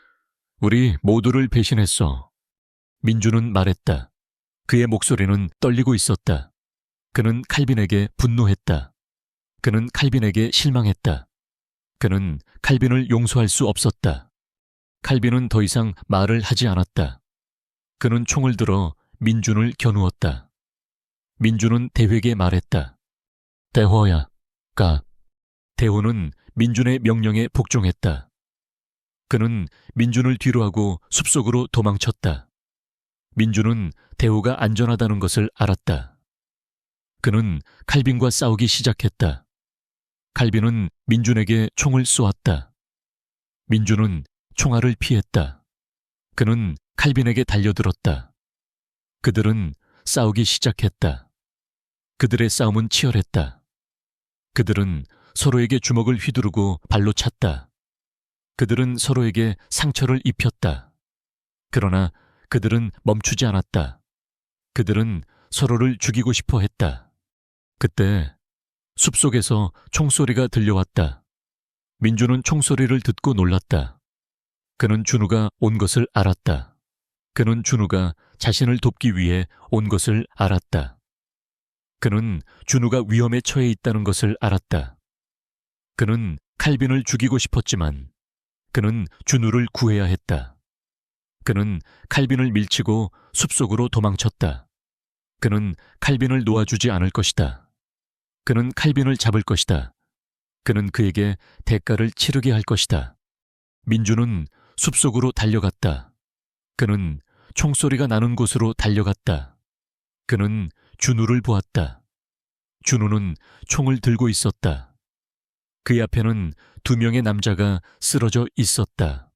우리 모두를 배신했어. 민주는 말했다. 그의 목소리는 떨리고 있었다. 그는 칼빈에게 분노했다. 그는 칼빈에게 실망했다. 그는 칼빈을 용서할 수 없었다. 칼빈은 더 이상 말을 하지 않았다. 그는 총을 들어 민준을 겨누었다. 민준은 대회에게 말했다. 대호야, 가. 대호는 민준의 명령에 복종했다. 그는 민준을 뒤로하고 숲속으로 도망쳤다. 민준은 대호가 안전하다는 것을 알았다. 그는 칼빈과 싸우기 시작했다. 칼빈은 민준에게 총을 쏘았다. 민준은 총알을 피했다. 그는 칼빈에게 달려들었다. 그들은 싸우기 시작했다. 그들의 싸움은 치열했다. 그들은 서로에게 주먹을 휘두르고 발로 찼다. 그들은 서로에게 상처를 입혔다. 그러나 그들은 멈추지 않았다. 그들은 서로를 죽이고 싶어 했다. 그때 숲속에서 총소리가 들려왔다. 민주는 총소리를 듣고 놀랐다. 그는 준우가 온 것을 알았다. 그는 준우가 자신을 돕기 위해 온 것을 알았다. 그는 준우가 위험에 처해 있다는 것을 알았다. 그는 칼빈을 죽이고 싶었지만 그는 준우를 구해야 했다. 그는 칼빈을 밀치고 숲속으로 도망쳤다. 그는 칼빈을 놓아주지 않을 것이다. 그는 칼빈을 잡을 것이다. 그는 그에게 대가를 치르게 할 것이다. 민주는 숲속으로 달려갔다. 그는 총소리가 나는 곳으로 달려갔다. 그는 준우를 보았다. 준우는 총을 들고 있었다. 그의 앞에는 2명의 남자가 쓰러져 있었다.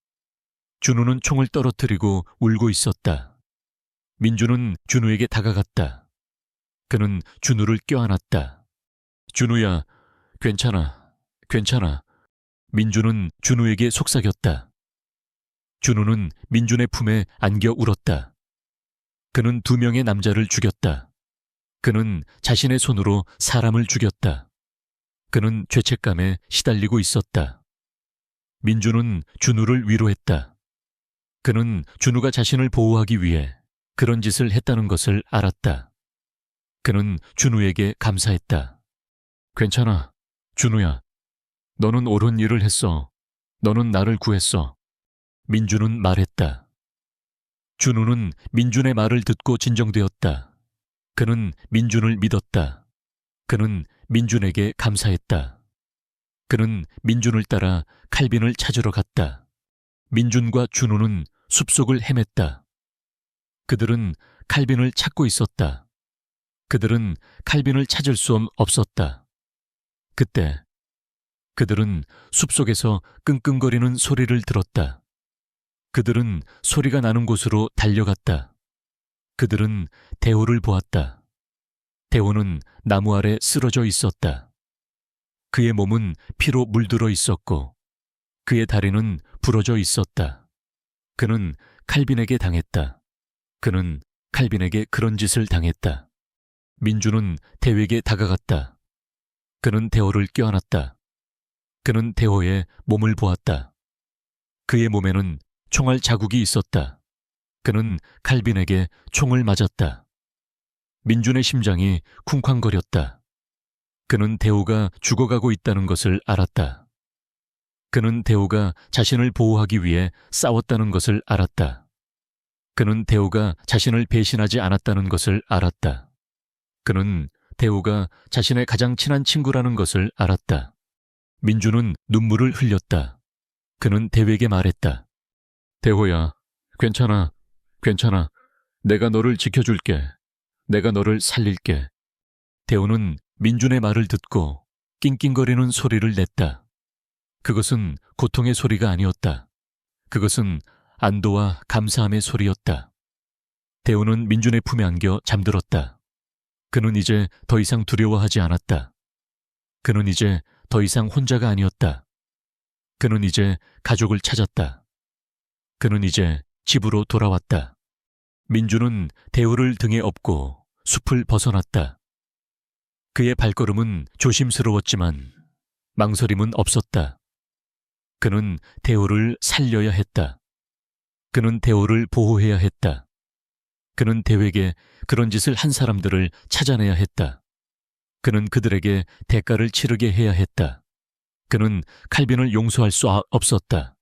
준우는 총을 떨어뜨리고 울고 있었다. 민주는 준우에게 다가갔다. 그는 준우를 껴안았다. 준우야, 괜찮아, 괜찮아. 민주는 준우에게 속삭였다. 준우는 민준의 품에 안겨 울었다. 그는 2명의 남자를 죽였다. 그는 자신의 손으로 사람을 죽였다. 그는 죄책감에 시달리고 있었다. 민주는 준우를 위로했다. 그는 준우가 자신을 보호하기 위해 그런 짓을 했다는 것을 알았다. 그는 준우에게 감사했다. 괜찮아, 준우야. 너는 옳은 일을 했어. 너는 나를 구했어. 민주는 말했다. 준우는 민준의 말을 듣고 진정되었다. 그는 민준을 믿었다. 그는 민준에게 감사했다. 그는 민준을 따라 칼빈을 찾으러 갔다. 민준과 준우는 숲속을 헤맸다. 그들은 칼빈을 찾고 있었다. 그들은 칼빈을 찾을 수 없었다. 그때 그들은 숲속에서 끙끙거리는 소리를 들었다. 그들은 소리가 나는 곳으로 달려갔다. 그들은 대호를 보았다. 대호는 나무 아래 쓰러져 있었다. 그의 몸은 피로 물들어 있었고 그의 다리는 부러져 있었다. 그는 칼빈에게 당했다. 그는 칼빈에게 그런 짓을 당했다. 민주는 대호에게 다가갔다. 그는 대호를 껴안았다. 그는 대호의 몸을 보았다. 그의 몸에는 총알 자국이 있었다. 그는 칼빈에게 총을 맞았다. 민준의 심장이 쿵쾅거렸다. 그는 대호가 죽어가고 있다는 것을 알았다. 그는 대호가 자신을 보호하기 위해 싸웠다는 것을 알았다. 그는 대호가 자신을 배신하지 않았다는 것을 알았다. 그는 대호가 자신의 가장 친한 친구라는 것을 알았다. 민주는 눈물을 흘렸다. 그는 대호에게 말했다. 대호야, 괜찮아, 괜찮아. 내가 너를 지켜줄게. 내가 너를 살릴게. 대호는 민준의 말을 듣고 낑낑거리는 소리를 냈다. 그것은 고통의 소리가 아니었다. 그것은 안도와 감사함의 소리였다. 대우는 민준의 품에 안겨 잠들었다. 그는 이제 더 이상 두려워하지 않았다. 그는 이제 더 이상 혼자가 아니었다. 그는 이제 가족을 찾았다. 그는 이제 집으로 돌아왔다. 민주는 대우를 등에 업고 숲을 벗어났다. 그의 발걸음은 조심스러웠지만 망설임은 없었다. 그는 대우를 살려야 했다. 그는 대우를 보호해야 했다. 그는 대우에게 그런 짓을 한 사람들을 찾아내야 했다. 그는 그들에게 대가를 치르게 해야 했다. 그는 칼빈을 용서할 수 없었다.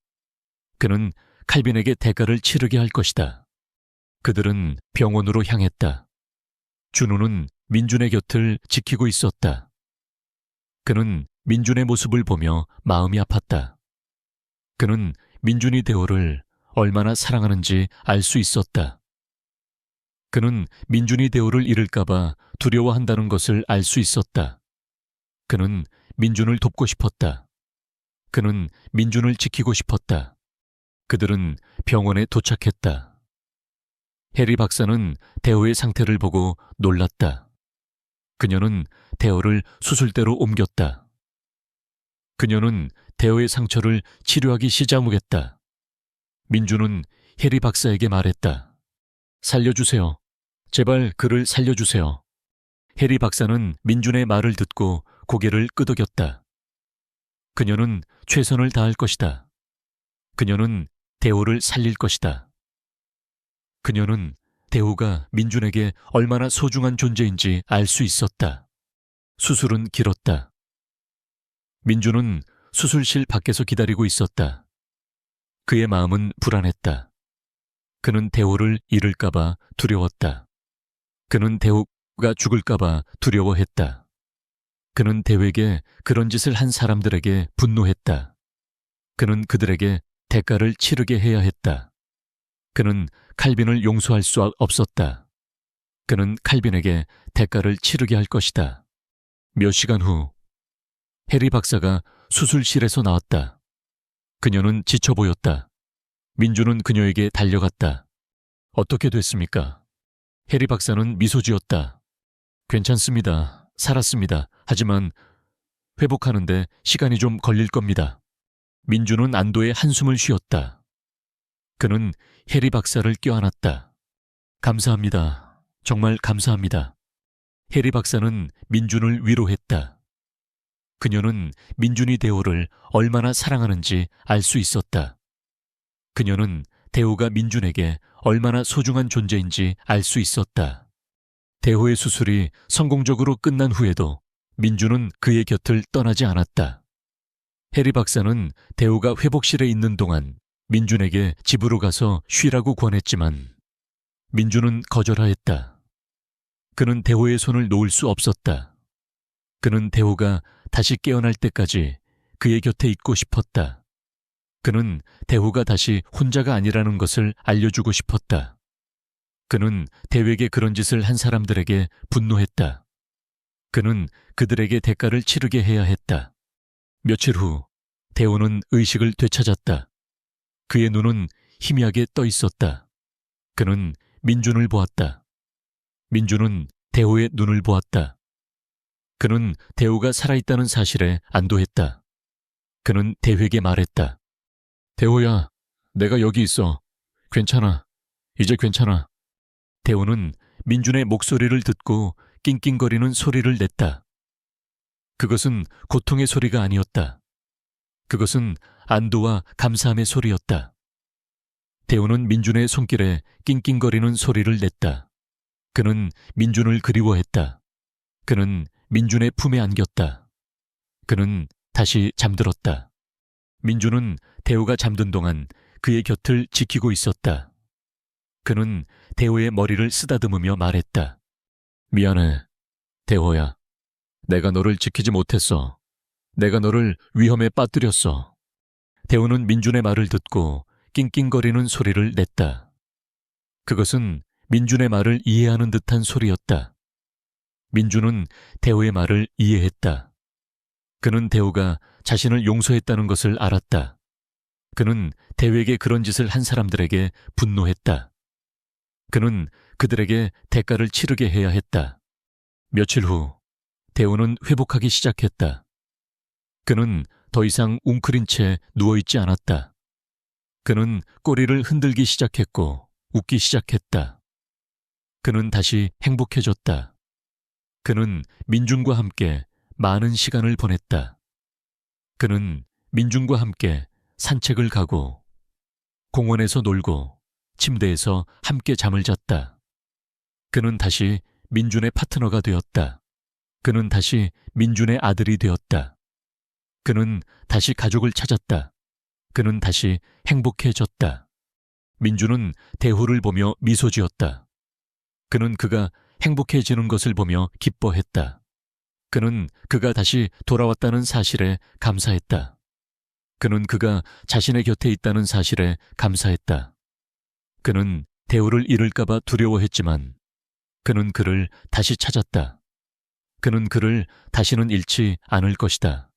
그는 칼빈에게 대가를 치르게 할 것이다. 그들은 병원으로 향했다. 준우는 민준의 곁을 지키고 있었다. 그는 민준의 모습을 보며 마음이 아팠다. 그는 민준이 대호를 얼마나 사랑하는지 알 수 있었다. 그는 민준이 대호를 잃을까봐 두려워한다는 것을 알 수 있었다. 그는 민준을 돕고 싶었다. 그는 민준을 지키고 싶었다. 그들은 병원에 도착했다. 해리 박사는 대호의 상태를 보고 놀랐다. 그녀는 대호를 수술대로 옮겼다. 그녀는 대호의 상처를 치료하기 시작하겠다. 민준은 해리 박사에게 말했다. 살려주세요. 제발 그를 살려주세요. 해리 박사는 민준의 말을 듣고 고개를 끄덕였다. 그녀는 최선을 다할 것이다. 그녀는 대호를 살릴 것이다. 그녀는 대호가 민준에게 얼마나 소중한 존재인지 알 수 있었다. 수술은 길었다. 민준은 수술실 밖에서 기다리고 있었다. 그의 마음은 불안했다. 그는 대호를 잃을까봐 두려웠다. 그는 대호가 죽을까봐 두려워했다. 그는 대호에게 그런 짓을 한 사람들에게 분노했다. 그는 그들에게 대가를 치르게 해야 했다. 그는 칼빈을 용서할 수 없었다. 그는 칼빈에게 대가를 치르게 할 것이다. 몇 시간 후 해리 박사가 수술실에서 나왔다. 그녀는 지쳐 보였다. 민준은 그녀에게 달려갔다. 어떻게 됐습니까? 해리 박사는 미소 지었다. 괜찮습니다. 살았습니다. 하지만 회복하는데 시간이 좀 걸릴 겁니다. 민준은 안도의 한숨을 쉬었다. 그는 해리 박사를 껴안았다. 감사합니다. 정말 감사합니다. 해리 박사는 민준을 위로했다. 그녀는 민준이 대호를 얼마나 사랑하는지 알 수 있었다. 그녀는 대호가 민준에게 얼마나 소중한 존재인지 알 수 있었다. 대호의 수술이 성공적으로 끝난 후에도 민준은 그의 곁을 떠나지 않았다. 해리 박사는 대호가 회복실에 있는 동안 민준에게 집으로 가서 쉬라고 권했지만 민준은 거절하였다. 그는 대호의 손을 놓을 수 없었다. 그는 대호가 다시 깨어날 때까지 그의 곁에 있고 싶었다. 그는 대호가 다시 혼자가 아니라는 것을 알려주고 싶었다. 그는 대호에게 그런 짓을 한 사람들에게 분노했다. 그는 그들에게 대가를 치르게 해야 했다. 며칠 후 대호는 의식을 되찾았다. 그의 눈은 희미하게 떠 있었다. 그는 민준을 보았다. 민준은 대호의 눈을 보았다. 그는 대호가 살아있다는 사실에 안도했다. 그는 대호에게 말했다. 대호야, 내가 여기 있어. 괜찮아. 이제 괜찮아. 대호는 민준의 목소리를 듣고 낑낑거리는 소리를 냈다. 그것은 고통의 소리가 아니었다. 그것은 안도와 감사함의 소리였다. 대호는 민준의 손길에 낑낑거리는 소리를 냈다. 그는 민준을 그리워했다. 그는 민준의 품에 안겼다. 그는 다시 잠들었다. 민준은 대호가 잠든 동안 그의 곁을 지키고 있었다. 그는 대호의 머리를 쓰다듬으며 말했다. 미안해, 대호야. 내가 너를 지키지 못했어. 내가 너를 위험에 빠뜨렸어. 대호는 민준의 말을 듣고 낑낑거리는 소리를 냈다. 그것은 민준의 말을 이해하는 듯한 소리였다. 민준은 대호의 말을 이해했다. 그는 대호가 자신을 용서했다는 것을 알았다. 그는 대호에게 그런 짓을 한 사람들에게 분노했다. 그는 그들에게 대가를 치르게 해야 했다. 며칠 후 대호는 회복하기 시작했다. 그는 더 이상 웅크린 채 누워있지 않았다. 그는 꼬리를 흔들기 시작했고 웃기 시작했다. 그는 다시 행복해졌다. 그는 민준과 함께 많은 시간을 보냈다. 그는 민준과 함께 산책을 가고 공원에서 놀고 침대에서 함께 잠을 잤다. 그는 다시 민준의 파트너가 되었다. 그는 다시 민준의 아들이 되었다. 그는 다시 가족을 찾았다. 그는 다시 행복해졌다. 민준은 대호를 보며 미소 지었다. 그는 그가 행복해지는 것을 보며 기뻐했다. 그는 그가 다시 돌아왔다는 사실에 감사했다. 그는 그가 자신의 곁에 있다는 사실에 감사했다. 그는 대호를 잃을까봐 두려워했지만 그는 그를 다시 찾았다. 그는 그를 다시는 잃지 않을 것이다.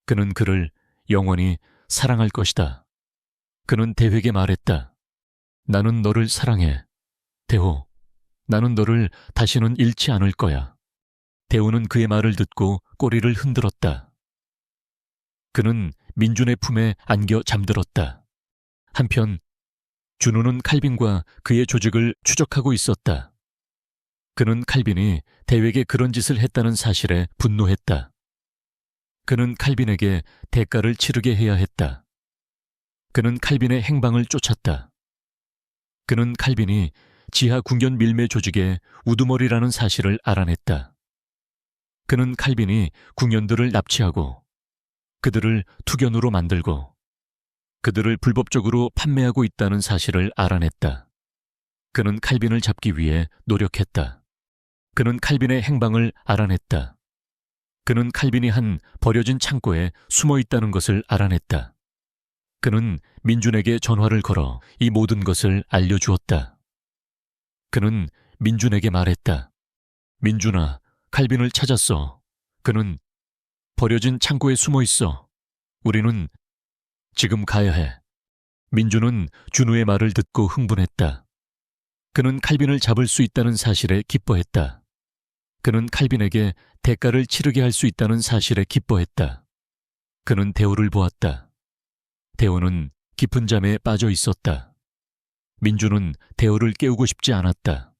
그는 그를 영원히 사랑할 것이다. 그는 대호에게 말했다. 나는 너를 사랑해. 대호, 나는 너를 다시는 잃지 않을 거야. 대호는 그의 말을 듣고 꼬리를 흔들었다. 그는 민준의 품에 안겨 잠들었다. 한편 준우는 칼빈과 그의 조직을 추적하고 있었다. 그는 칼빈이 대호에게 그런 짓을 했다는 사실에 분노했다. 그는 칼빈에게 대가를 치르게 해야 했다. 그는 칼빈의 행방을 쫓았다. 그는 칼빈이 지하 궁전 밀매 조직의 우두머리라는 사실을 알아냈다. 그는 칼빈이 궁연들을 납치하고 그들을 투견으로 만들고 그들을 불법적으로 판매하고 있다는 사실을 알아냈다. 그는 칼빈을 잡기 위해 노력했다. 그는 칼빈의 행방을 알아냈다. 그는 칼빈이 한 버려진 창고에 숨어 있다는 것을 알아냈다. 그는 민준에게 전화를 걸어 이 모든 것을 알려주었다. 그는 민준에게 말했다. 민준아, 칼빈을 찾았어. 그는 버려진 창고에 숨어 있어. 우리는 지금 가야 해. 민준은 준우의 말을 듣고 흥분했다. 그는 칼빈을 잡을 수 있다는 사실에 기뻐했다. 그는 칼빈에게 대가를 치르게 할 수 있다는 사실에 기뻐했다. 그는 대호를 보았다. 대호는 깊은 잠에 빠져 있었다. 민준은 대호를 깨우고 싶지 않았다.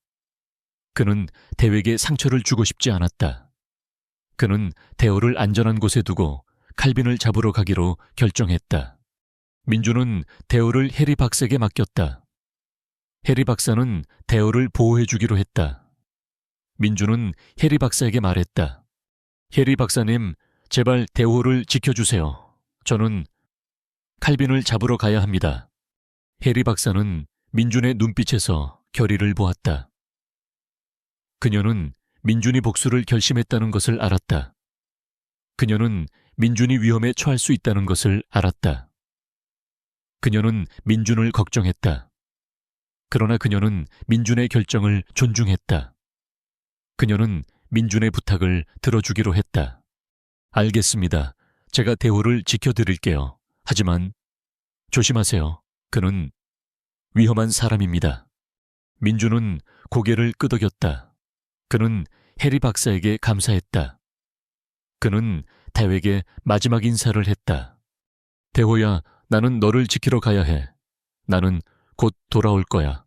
그는 대호에게 상처를 주고 싶지 않았다. 그는 대호를 안전한 곳에 두고 칼빈을 잡으러 가기로 결정했다. 민준은 대호를 해리 박사에게 맡겼다. 해리 박사는 대호를 보호해주기로 했다. 민준은 해리 박사에게 말했다. 해리 박사님, 제발 대호를 지켜주세요. 저는 칼빈을 잡으러 가야 합니다. 해리 박사는 민준의 눈빛에서 결의를 보았다. 그녀는 민준이 복수를 결심했다는 것을 알았다. 그녀는 민준이 위험에 처할 수 있다는 것을 알았다. 그녀는 민준을 걱정했다. 그러나 그녀는 민준의 결정을 존중했다. 그녀는 민준의 부탁을 들어주기로 했다. 알겠습니다. 제가 대호를 지켜드릴게요. 하지만 조심하세요. 그는 위험한 사람입니다. 민준은 고개를 끄덕였다. 그는 해리 박사에게 감사했다. 그는 대호에게 마지막 인사를 했다. 대호야, 나는 너를 지키러 가야 해. 나는 곧 돌아올 거야.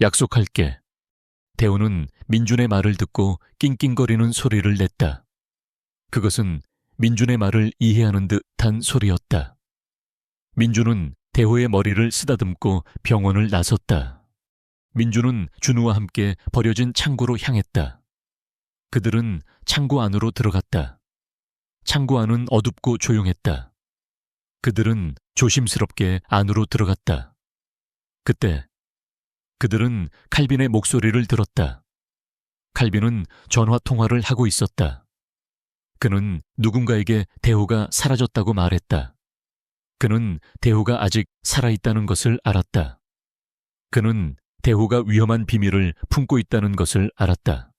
약속할게. 대호는 민준의 말을 듣고 낑낑거리는 소리를 냈다. 그것은 민준의 말을 이해하는 듯한 소리였다. 민준은 대호의 머리를 쓰다듬고 병원을 나섰다. 민준은 준우와 함께 버려진 창고로 향했다. 그들은 창고 안으로 들어갔다. 창고 안은 어둡고 조용했다. 그들은 조심스럽게 안으로 들어갔다. 그때 그들은 칼빈의 목소리를 들었다. 칼빈은 전화 통화를 하고 있었다. 그는 누군가에게 대호가 사라졌다고 말했다. 그는 대호가 아직 살아있다는 것을 알았다. 그는 대호가 위험한 비밀을 품고 있다는 것을 알았다.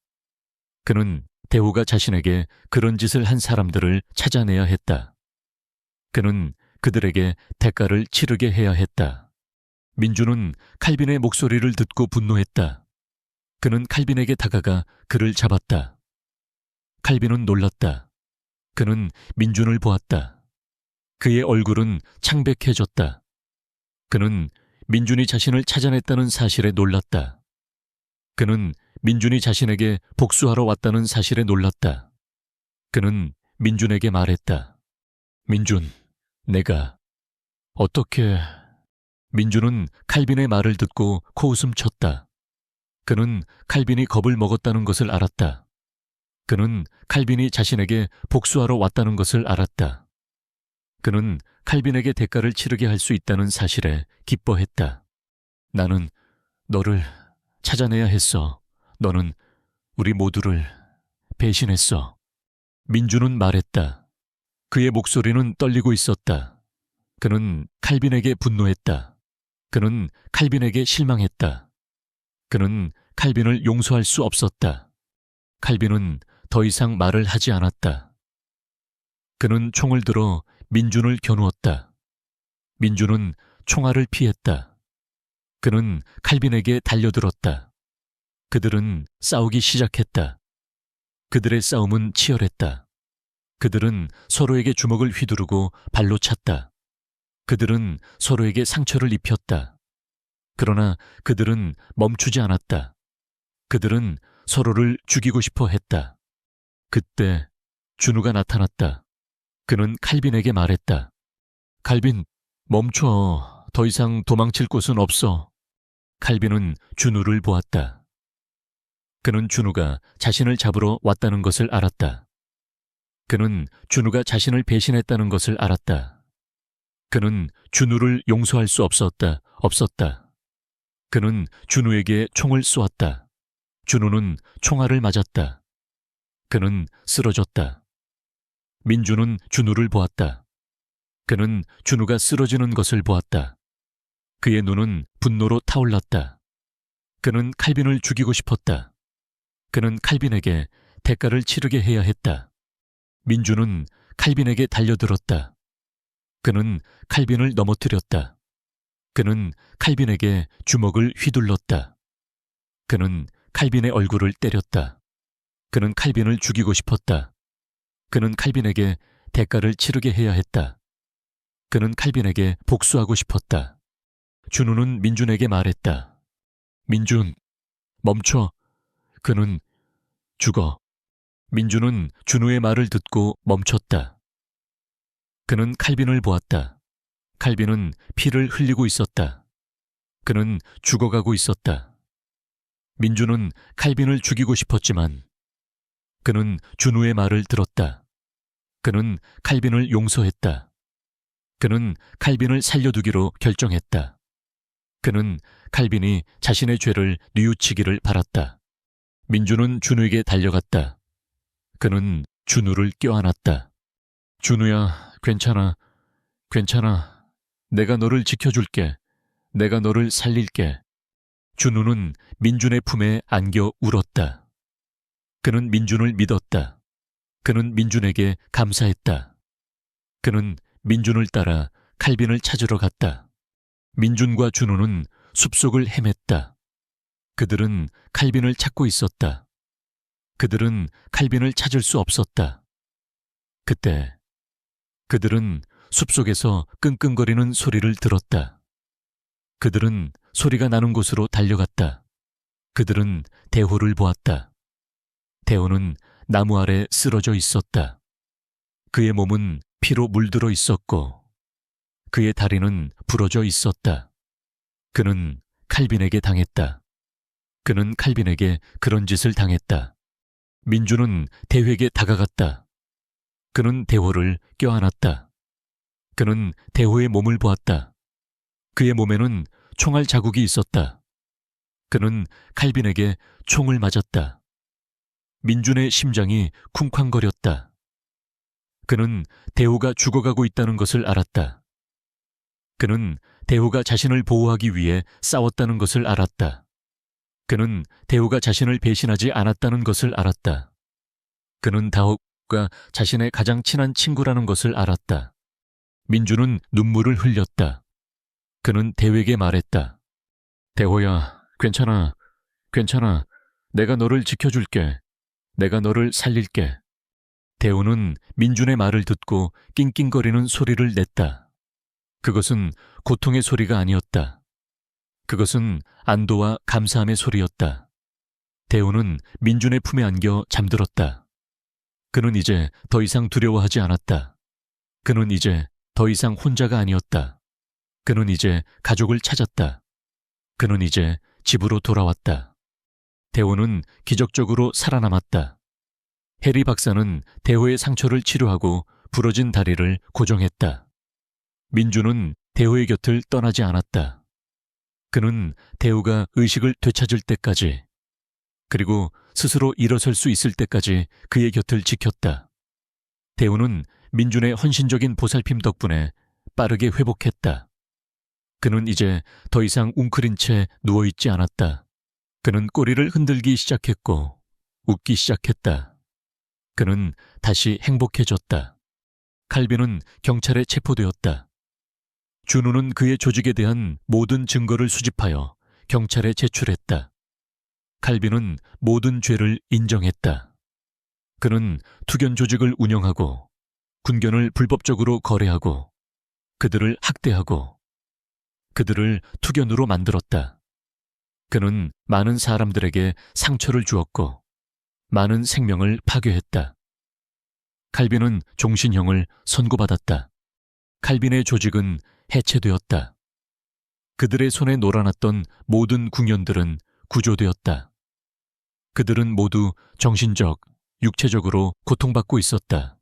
그는 대호가 자신에게 그런 짓을 한 사람들을 찾아내야 했다. 그는 그들에게 대가를 치르게 해야 했다. 민주는 칼빈의 목소리를 듣고 분노했다. 그는 칼빈에게 다가가 그를 잡았다. 칼빈은 놀랐다. 그는 민준을 보았다. 그의 얼굴은 창백해졌다. 그는 민준이 자신을 찾아냈다는 사실에 놀랐다. 그는 민준이 자신에게 복수하러 왔다는 사실에 놀랐다. 그는 민준에게 말했다. 민준, 내가 어떻게... 민준은 칼빈의 말을 듣고 코웃음 쳤다. 그는 칼빈이 겁을 먹었다는 것을 알았다. 그는 칼빈이 자신에게 복수하러 왔다는 것을 알았다. 그는 칼빈에게 대가를 치르게 할 수 있다는 사실에 기뻐했다. 나는 너를 찾아내야 했어. 너는 우리 모두를 배신했어. 민준은 말했다. 그의 목소리는 떨리고 있었다. 그는 칼빈에게 분노했다. 그는 칼빈에게 실망했다. 그는 칼빈을 용서할 수 없었다. 칼빈은 더 이상 말을 하지 않았다. 그는 총을 들어 민준을 겨누었다. 민준은 총알을 피했다. 그는 칼빈에게 달려들었다. 그들은 싸우기 시작했다. 그들의 싸움은 치열했다. 그들은 서로에게 주먹을 휘두르고 발로 찼다. 그들은 서로에게 상처를 입혔다. 그러나 그들은 멈추지 않았다. 그들은 서로를 죽이고 싶어 했다. 그때 준우가 나타났다. 그는 칼빈에게 말했다. 칼빈, 멈춰. 더 이상 도망칠 곳은 없어. 칼빈은 준우를 보았다. 그는 준우가 자신을 잡으러 왔다는 것을 알았다. 그는 준우가 자신을 배신했다는 것을 알았다. 그는 준우를 용서할 수 없었다. 그는 준우에게 총을 쏘았다. 준우는 총알을 맞았다. 그는 쓰러졌다. 민준은 준우를 보았다. 그는 준우가 쓰러지는 것을 보았다. 그의 눈은 분노로 타올랐다. 그는 칼빈을 죽이고 싶었다. 그는 칼빈에게 대가를 치르게 해야 했다. 민준은 칼빈에게 달려들었다. 그는 칼빈을 넘어뜨렸다. 그는 칼빈에게 주먹을 휘둘렀다. 그는 칼빈의 얼굴을 때렸다. 그는 칼빈을 죽이고 싶었다. 그는 칼빈에게 대가를 치르게 해야 했다. 그는 칼빈에게 복수하고 싶었다. 준우는 민준에게 말했다. 민준, 멈춰. 그는 죽어. 민준은 준우의 말을 듣고 멈췄다. 그는 칼빈을 보았다. 칼빈은 피를 흘리고 있었다. 그는 죽어가고 있었다. 민준은 칼빈을 죽이고 싶었지만 그는 준우의 말을 들었다. 그는 칼빈을 용서했다. 그는 칼빈을 살려두기로 결정했다. 그는 칼빈이 자신의 죄를 뉘우치기를 바랐다. 민준은 준우에게 달려갔다. 그는 준우를 껴안았다. 준우야, 괜찮아. 내가 너를 지켜줄게. 내가 너를 살릴게. 준우는 민준의 품에 안겨 울었다. 그는 민준을 믿었다. 그는 민준에게 감사했다. 그는 민준을 따라 칼빈을 찾으러 갔다. 민준과 준우는 숲속을 헤맸다. 그들은 칼빈을 찾고 있었다. 그들은 칼빈을 찾을 수 없었다. 그때 그들은 숲속에서 끙끙거리는 소리를 들었다. 그들은 소리가 나는 곳으로 달려갔다. 그들은 대호를 보았다. 대호는 나무 아래 쓰러져 있었다. 그의 몸은 피로 물들어 있었고 그의 다리는 부러져 있었다. 그는 칼빈에게 당했다. 그는 칼빈에게 그런 짓을 당했다. 민준은 대호에게 다가갔다. 그는 대호를 껴안았다. 그는 대호의 몸을 보았다. 그의 몸에는 총알 자국이 있었다. 그는 칼빈에게 총을 맞았다. 민준의 심장이 쿵쾅거렸다. 그는 대호가 죽어가고 있다는 것을 알았다. 그는 대호가 자신을 보호하기 위해 싸웠다는 것을 알았다. 그는 대호가 자신을 배신하지 않았다는 것을 알았다. 그는 다옥과 자신의 가장 친한 친구라는 것을 알았다. 민주는 눈물을 흘렸다. 그는 대호에게 말했다. 대호야, 괜찮아. 괜찮아. 내가 너를 지켜줄게. 내가 너를 살릴게. 대호는 민준의 말을 듣고 낑낑거리는 소리를 냈다. 그것은 고통의 소리가 아니었다. 그것은 안도와 감사함의 소리였다. 대호는 민준의 품에 안겨 잠들었다. 그는 이제 더 이상 두려워하지 않았다. 그는 이제 더 이상 혼자가 아니었다. 그는 이제 가족을 찾았다. 그는 이제 집으로 돌아왔다. 대호는 기적적으로 살아남았다. 해리 박사는 대호의 상처를 치료하고 부러진 다리를 고정했다. 민주는 대호의 곁을 떠나지 않았다. 그는 대호가 의식을 되찾을 때까지, 그리고 스스로 일어설 수 있을 때까지 그의 곁을 지켰다. 대호는 민준의 헌신적인 보살핌 덕분에 빠르게 회복했다. 그는 이제 더 이상 웅크린 채 누워있지 않았다. 그는 꼬리를 흔들기 시작했고 웃기 시작했다. 그는 다시 행복해졌다. 칼빈은 경찰에 체포되었다. 준우는 그의 조직에 대한 모든 증거를 수집하여 경찰에 제출했다. 칼빈은 모든 죄를 인정했다. 그는 투견 조직을 운영하고 군견을 불법적으로 거래하고 그들을 학대하고 그들을 투견으로 만들었다. 그는 많은 사람들에게 상처를 주었고 많은 생명을 파괴했다. 칼빈은 종신형을 선고받았다. 칼빈의 조직은 해체되었다. 그들의 손에 놀아났던 모든 궁연들은 구조되었다. 그들은 모두 정신적, 육체적으로 고통받고 있었다.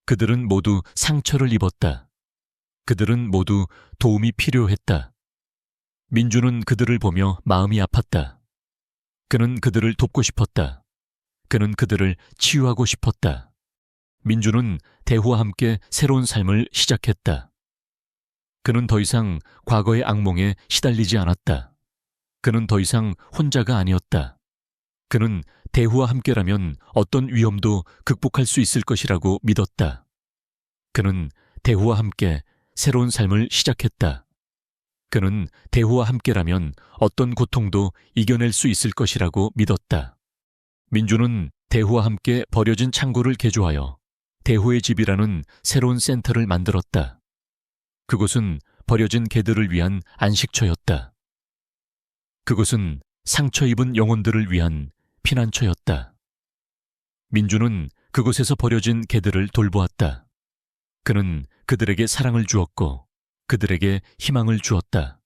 그들은 모두 상처를 입었다. 그들은 모두 도움이 필요했다. 민주는 그들을 보며 마음이 아팠다. 그는 그들을 돕고 싶었다. 그는 그들을 치유하고 싶었다. 민주는 대호와 함께 새로운 삶을 시작했다. 그는 더 이상 과거의 악몽에 시달리지 않았다. 그는 더 이상 혼자가 아니었다. 그는 대호와 함께라면 어떤 위험도 극복할 수 있을 것이라고 믿었다. 그는 대호와 함께 새로운 삶을 시작했다. 그는 대호와 함께라면 어떤 고통도 이겨낼 수 있을 것이라고 믿었다. 민주는 대호와 함께 버려진 창고를 개조하여 대호의 집이라는 새로운 센터를 만들었다. 그곳은 버려진 개들을 위한 안식처였다. 그곳은 상처 입은 영혼들을 위한 피난처였다. 민주는 그곳에서 버려진 개들을 돌보았다. 그는 그들에게 사랑을 주었고 그들에게 희망을 주었다.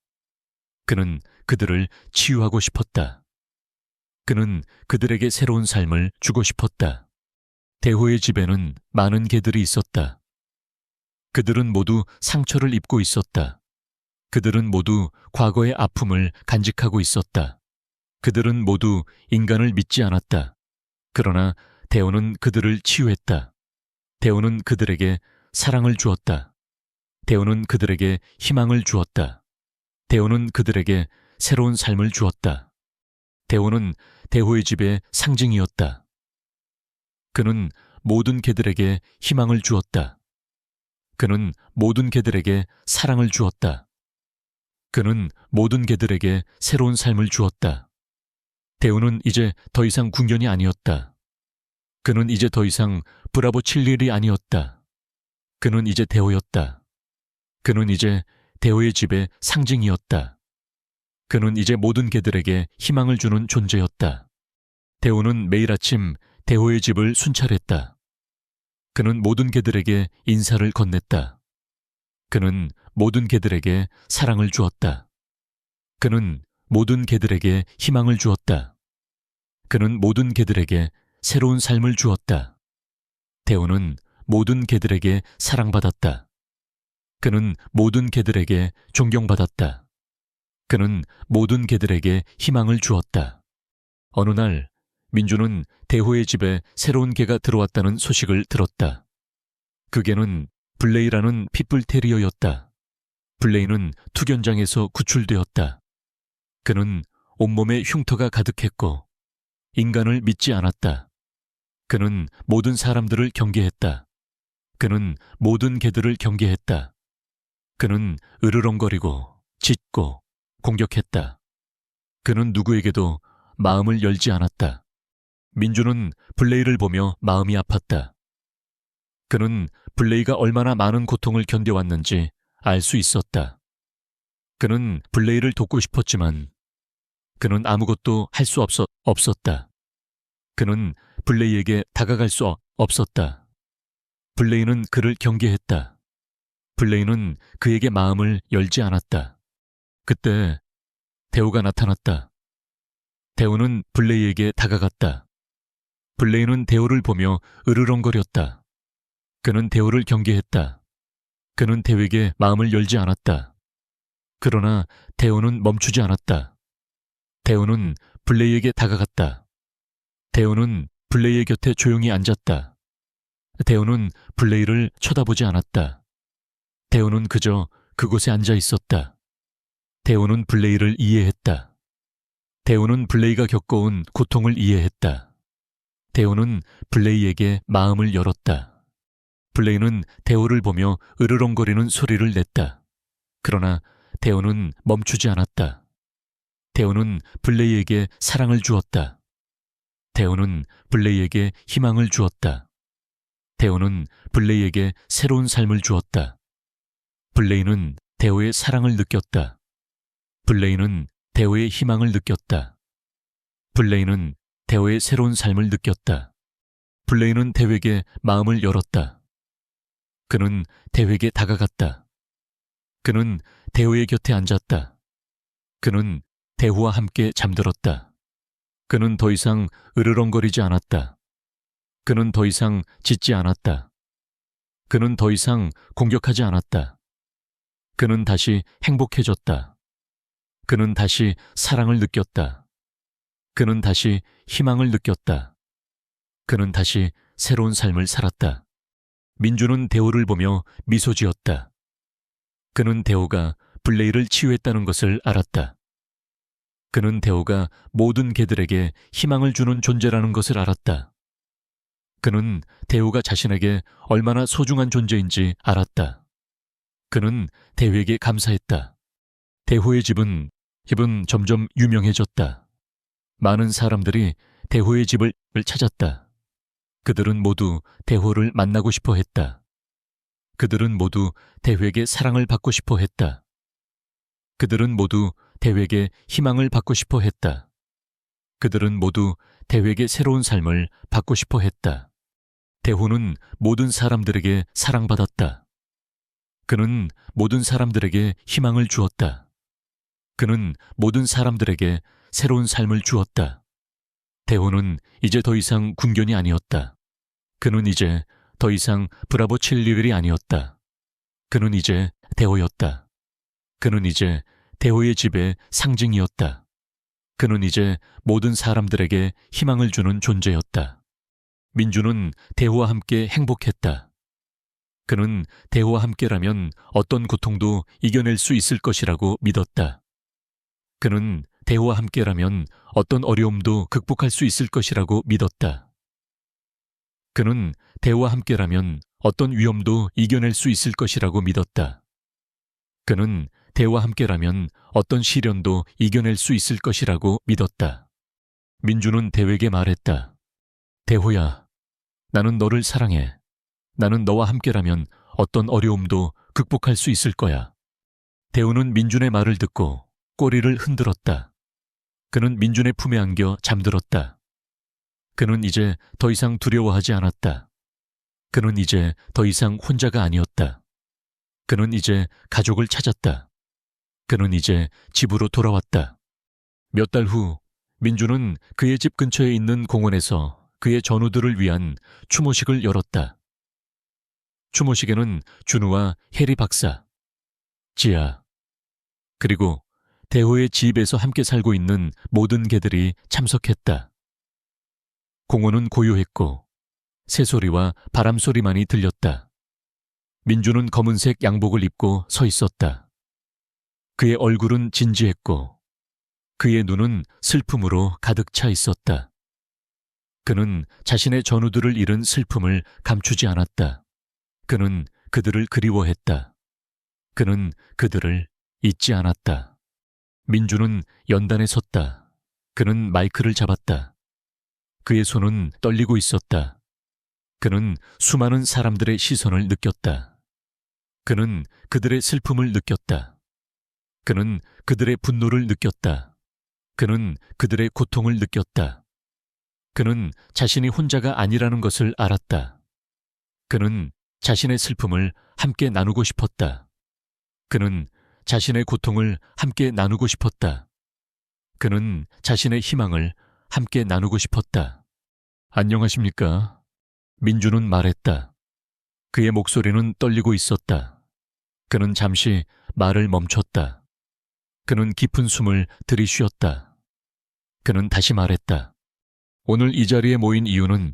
그는 그들을 치유하고 싶었다. 그는 그들에게 새로운 삶을 주고 싶었다. 대호의 집에는 많은 개들이 있었다. 그들은 모두 상처를 입고 있었다. 그들은 모두 과거의 아픔을 간직하고 있었다. 그들은 모두 인간을 믿지 않았다. 그러나 대호는 그들을 치유했다. 대호는 그들에게 사랑을 주었다. 대호는 그들에게 희망을 주었다. 대호는 그들에게 새로운 삶을 주었다. 대호는 대호의 집의 상징이었다. 그는 모든 개들에게 희망을 주었다. 그는 모든 개들에게 사랑을 주었다. 그는 모든 개들에게 새로운 삶을 주었다. 대호는 이제 더 이상 궁견이 아니었다. 그는 이제 더 이상 브라보 7일이 아니었다. 그는 이제 대호였다. 그는 이제 대호의 집의 상징이었다. 그는 이제 모든 개들에게 희망을 주는 존재였다. 대호는 매일 아침 대호의 집을 순찰했다. 그는 모든 개들에게 인사를 건넸다. 그는 모든 개들에게 사랑을 주었다. 그는 모든 개들에게 희망을 주었다. 그는 모든 개들에게 새로운 삶을 주었다. 대호는 모든 개들에게 사랑받았다. 그는 모든 개들에게 존경받았다. 그는 모든 개들에게 희망을 주었다. 어느 날 민주는 대호의 집에 새로운 개가 들어왔다는 소식을 들었다. 그 개는 블레이라는 핏불 테리어였다. 블레이는 투견장에서 구출되었다. 그는 온몸에 흉터가 가득했고 인간을 믿지 않았다. 그는 모든 사람들을 경계했다. 그는 모든 개들을 경계했다. 그는 으르렁거리고 짖고 공격했다. 그는 누구에게도 마음을 열지 않았다. 민주는 블레이를 보며 마음이 아팠다. 그는 블레이가 얼마나 많은 고통을 견뎌왔는지 알 수 있었다. 그는 블레이를 돕고 싶었지만 그는 아무것도 할 수 없었다. 그는 블레이에게 다가갈 수 없었다. 블레이는 그를 경계했다. 블레이는 그에게 마음을 열지 않았다. 그때 대우가 나타났다. 대우는 블레이에게 다가갔다. 블레이는 대우를 보며 으르렁거렸다. 그는 대우를 경계했다. 그는 대우에게 마음을 열지 않았다. 그러나 대우는 멈추지 않았다. 대우는 블레이에게 다가갔다. 대우는 블레이의 곁에 조용히 앉았다. 대우는 블레이를 쳐다보지 않았다. 대우는 그저 그곳에 앉아 있었다. 대우는 블레이를 이해했다. 대우는 블레이가 겪어온 고통을 이해했다. 대우는 블레이에게 마음을 열었다. 블레이는 대우를 보며 으르렁거리는 소리를 냈다. 그러나 대우는 멈추지 않았다. 대우는 블레이에게 사랑을 주었다. 대우는 블레이에게 희망을 주었다. 대우는 블레이에게 새로운 삶을 주었다. 블레이는 대우의 사랑을 느꼈다. 블레이는 대우의 희망을 느꼈다. 블레이는 대우의 새로운 삶을 느꼈다. 블레이는 대우에게 마음을 열었다. 그는 대우에게 다가갔다. 그는 대우의 곁에 앉았다. 그는 대우와 함께 잠들었다. 그는 더 이상 으르렁거리지 않았다. 그는 더 이상 짖지 않았다. 그는 더 이상 공격하지 않았다. 그는 다시 행복해졌다. 그는 다시 사랑을 느꼈다. 그는 다시 희망을 느꼈다. 그는 다시 새로운 삶을 살았다. 민주는 대우를 보며 미소 지었다. 그는 대우가 블레이를 치유했다는 것을 알았다. 그는 대우가 모든 개들에게 희망을 주는 존재라는 것을 알았다. 그는 대우가 자신에게 얼마나 소중한 존재인지 알았다. 그는 대우에게 감사했다. 대우의 집은 점점 유명해졌다. 많은 사람들이 대우의 집을 찾았다. 그들은 모두 대우를 만나고 싶어 했다. 그들은 모두 대우에게 사랑을 받고 싶어 했다. 그들은 모두 대우에게 희망을 받고 싶어 했다. 그들은 모두 대우에게 새로운 삶을 받고 싶어 했다. 대우는 모든 사람들에게 사랑받았다. 그는 모든 사람들에게 희망을 주었다. 그는 모든 사람들에게 새로운 삶을 주었다. 대우는 이제 더 이상 군견이 아니었다. 그는 이제 더 이상 브라보 7리벨이 아니었다. 그는 이제 대우였다. 그는 이제 대우의 집의 상징이었다. 그는 이제 모든 사람들에게 희망을 주는 존재였다. 민주는 대우와 함께 행복했다. 그는 대우와 함께라면 어떤 고통도 이겨낼 수 있을 것이라고 믿었다. 그는 대우와 함께라면 어떤 어려움도 극복할 수 있을 것이라고 믿었다. 그는 대우와 함께라면 어떤 위험도 이겨낼 수 있을 것이라고 믿었다. 그는 대우와 함께라면 어떤 시련도 이겨낼 수 있을 것이라고 믿었다. 민주는 대우에게 말했다. 대우야, 나는 너를 사랑해. 나는 너와 함께라면 어떤 어려움도 극복할 수 있을 거야. 대우는 민준의 말을 듣고 꼬리를 흔들었다. 그는 민준의 품에 안겨 잠들었다. 그는 이제 더 이상 두려워하지 않았다. 그는 이제 더 이상 혼자가 아니었다. 그는 이제 가족을 찾았다. 그는 이제 집으로 돌아왔다. 몇 달 후 민주는 그의 집 근처에 있는 공원에서 그의 전우들을 위한 추모식을 열었다. 추모식에는 준우와 해리 박사, 지아, 그리고 대호의 집에서 함께 살고 있는 모든 개들이 참석했다. 공원은 고요했고 새소리와 바람소리만이 들렸다. 민주는 검은색 양복을 입고 서 있었다. 그의 얼굴은 진지했고 그의 눈은 슬픔으로 가득 차 있었다. 그는 자신의 전우들을 잃은 슬픔을 감추지 않았다. 그는 그들을 그리워했다. 그는 그들을 잊지 않았다. 민주는 연단에 섰다. 그는 마이크를 잡았다. 그의 손은 떨리고 있었다. 그는 수많은 사람들의 시선을 느꼈다. 그는 그들의 슬픔을 느꼈다. 그는 그들의 분노를 느꼈다. 그는 그들의 고통을 느꼈다. 그는 자신이 혼자가 아니라는 것을 알았다. 그는 자신의 슬픔을 함께 나누고 싶었다. 그는 자신의 고통을 함께 나누고 싶었다. 그는 자신의 희망을 함께 나누고 싶었다. 안녕하십니까? 민주는 말했다. 그의 목소리는 떨리고 있었다. 그는 잠시 말을 멈췄다. 그는 깊은 숨을 들이쉬었다. 그는 다시 말했다. 오늘 이 자리에 모인 이유는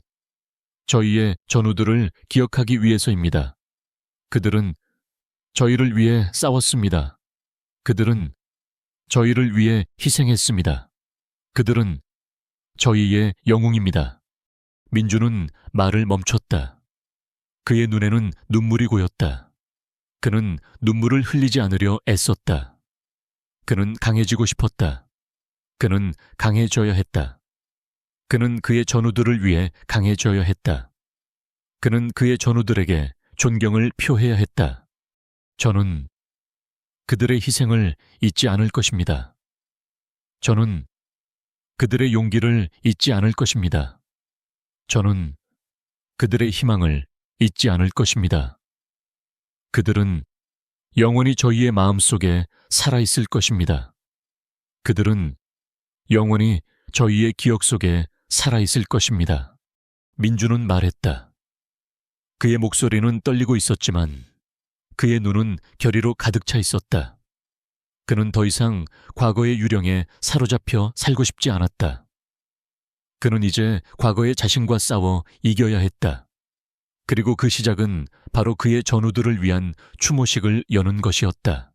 저희의 전우들을 기억하기 위해서입니다. 그들은 저희를 위해 싸웠습니다. 그들은 저희를 위해 희생했습니다. 그들은 저희의 영웅입니다. 민주는 말을 멈췄다. 그의 눈에는 눈물이 고였다. 그는 눈물을 흘리지 않으려 애썼다. 그는 강해지고 싶었다. 그는 강해져야 했다. 그는 그의 전우들을 위해 강해져야 했다. 그는 그의 전우들에게 존경을 표해야 했다. 저는 그들의 희생을 잊지 않을 것입니다. 저는 그들의 용기를 잊지 않을 것입니다. 저는 그들의 희망을 잊지 않을 것입니다. 그들은 영원히 저희의 마음속에 살아있을 것입니다. 그들은 영원히 저희의 기억 속에 살아있을 것입니다. 민주는 말했다. 그의 목소리는 떨리고 있었지만 그의 눈은 결의로 가득 차 있었다. 그는 더 이상 과거의 유령에 사로잡혀 살고 싶지 않았다. 그는 이제 과거의 자신과 싸워 이겨야 했다. 그리고 그 시작은 바로 그의 전우들을 위한 추모식을 여는 것이었다.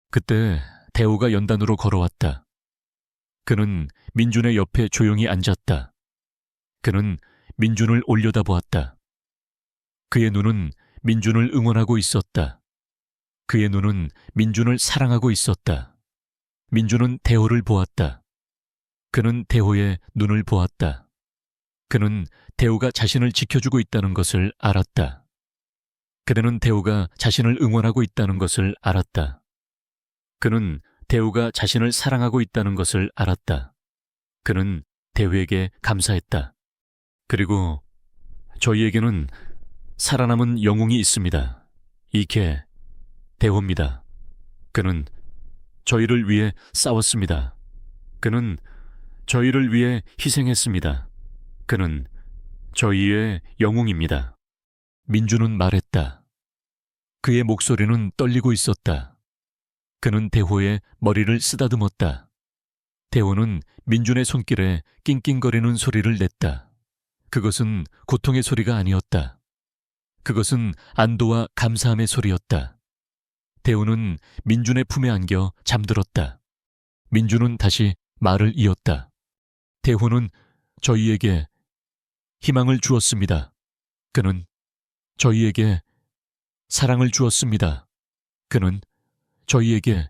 그때 대호가 연단으로 걸어왔다. 그는 민준의 옆에 조용히 앉았다. 그는 민준을 올려다보았다. 그의 눈은 민준을 응원하고 있었다. 그의 눈은 민준을 사랑하고 있었다. 민준은 대호를 보았다. 그는 대호의 눈을 보았다. 그는 대호가 자신을 지켜주고 있다는 것을 알았다. 그대는 대호가 자신을 응원하고 있다는 것을 알았다. 그는 대호가 자신을 사랑하고 있다는 것을 알았다. 그는 대호에게 감사했다. 그리고 저희에게는 살아남은 영웅이 있습니다. 이케 대호입니다. 그는 저희를 위해 싸웠습니다. 그는 저희를 위해 희생했습니다. 그는 저희의 영웅입니다. 민주는 말했다. 그의 목소리는 떨리고 있었다. 그는 대호의 머리를 쓰다듬었다. 대호는 민준의 손길에 낑낑거리는 소리를 냈다. 그것은 고통의 소리가 아니었다. 그것은 안도와 감사함의 소리였다. 대호는 민준의 품에 안겨 잠들었다. 민준은 다시 말을 이었다. 대호는 저희에게 희망을 주었습니다. 그는 저희에게 사랑을 주었습니다. 그는 저희에게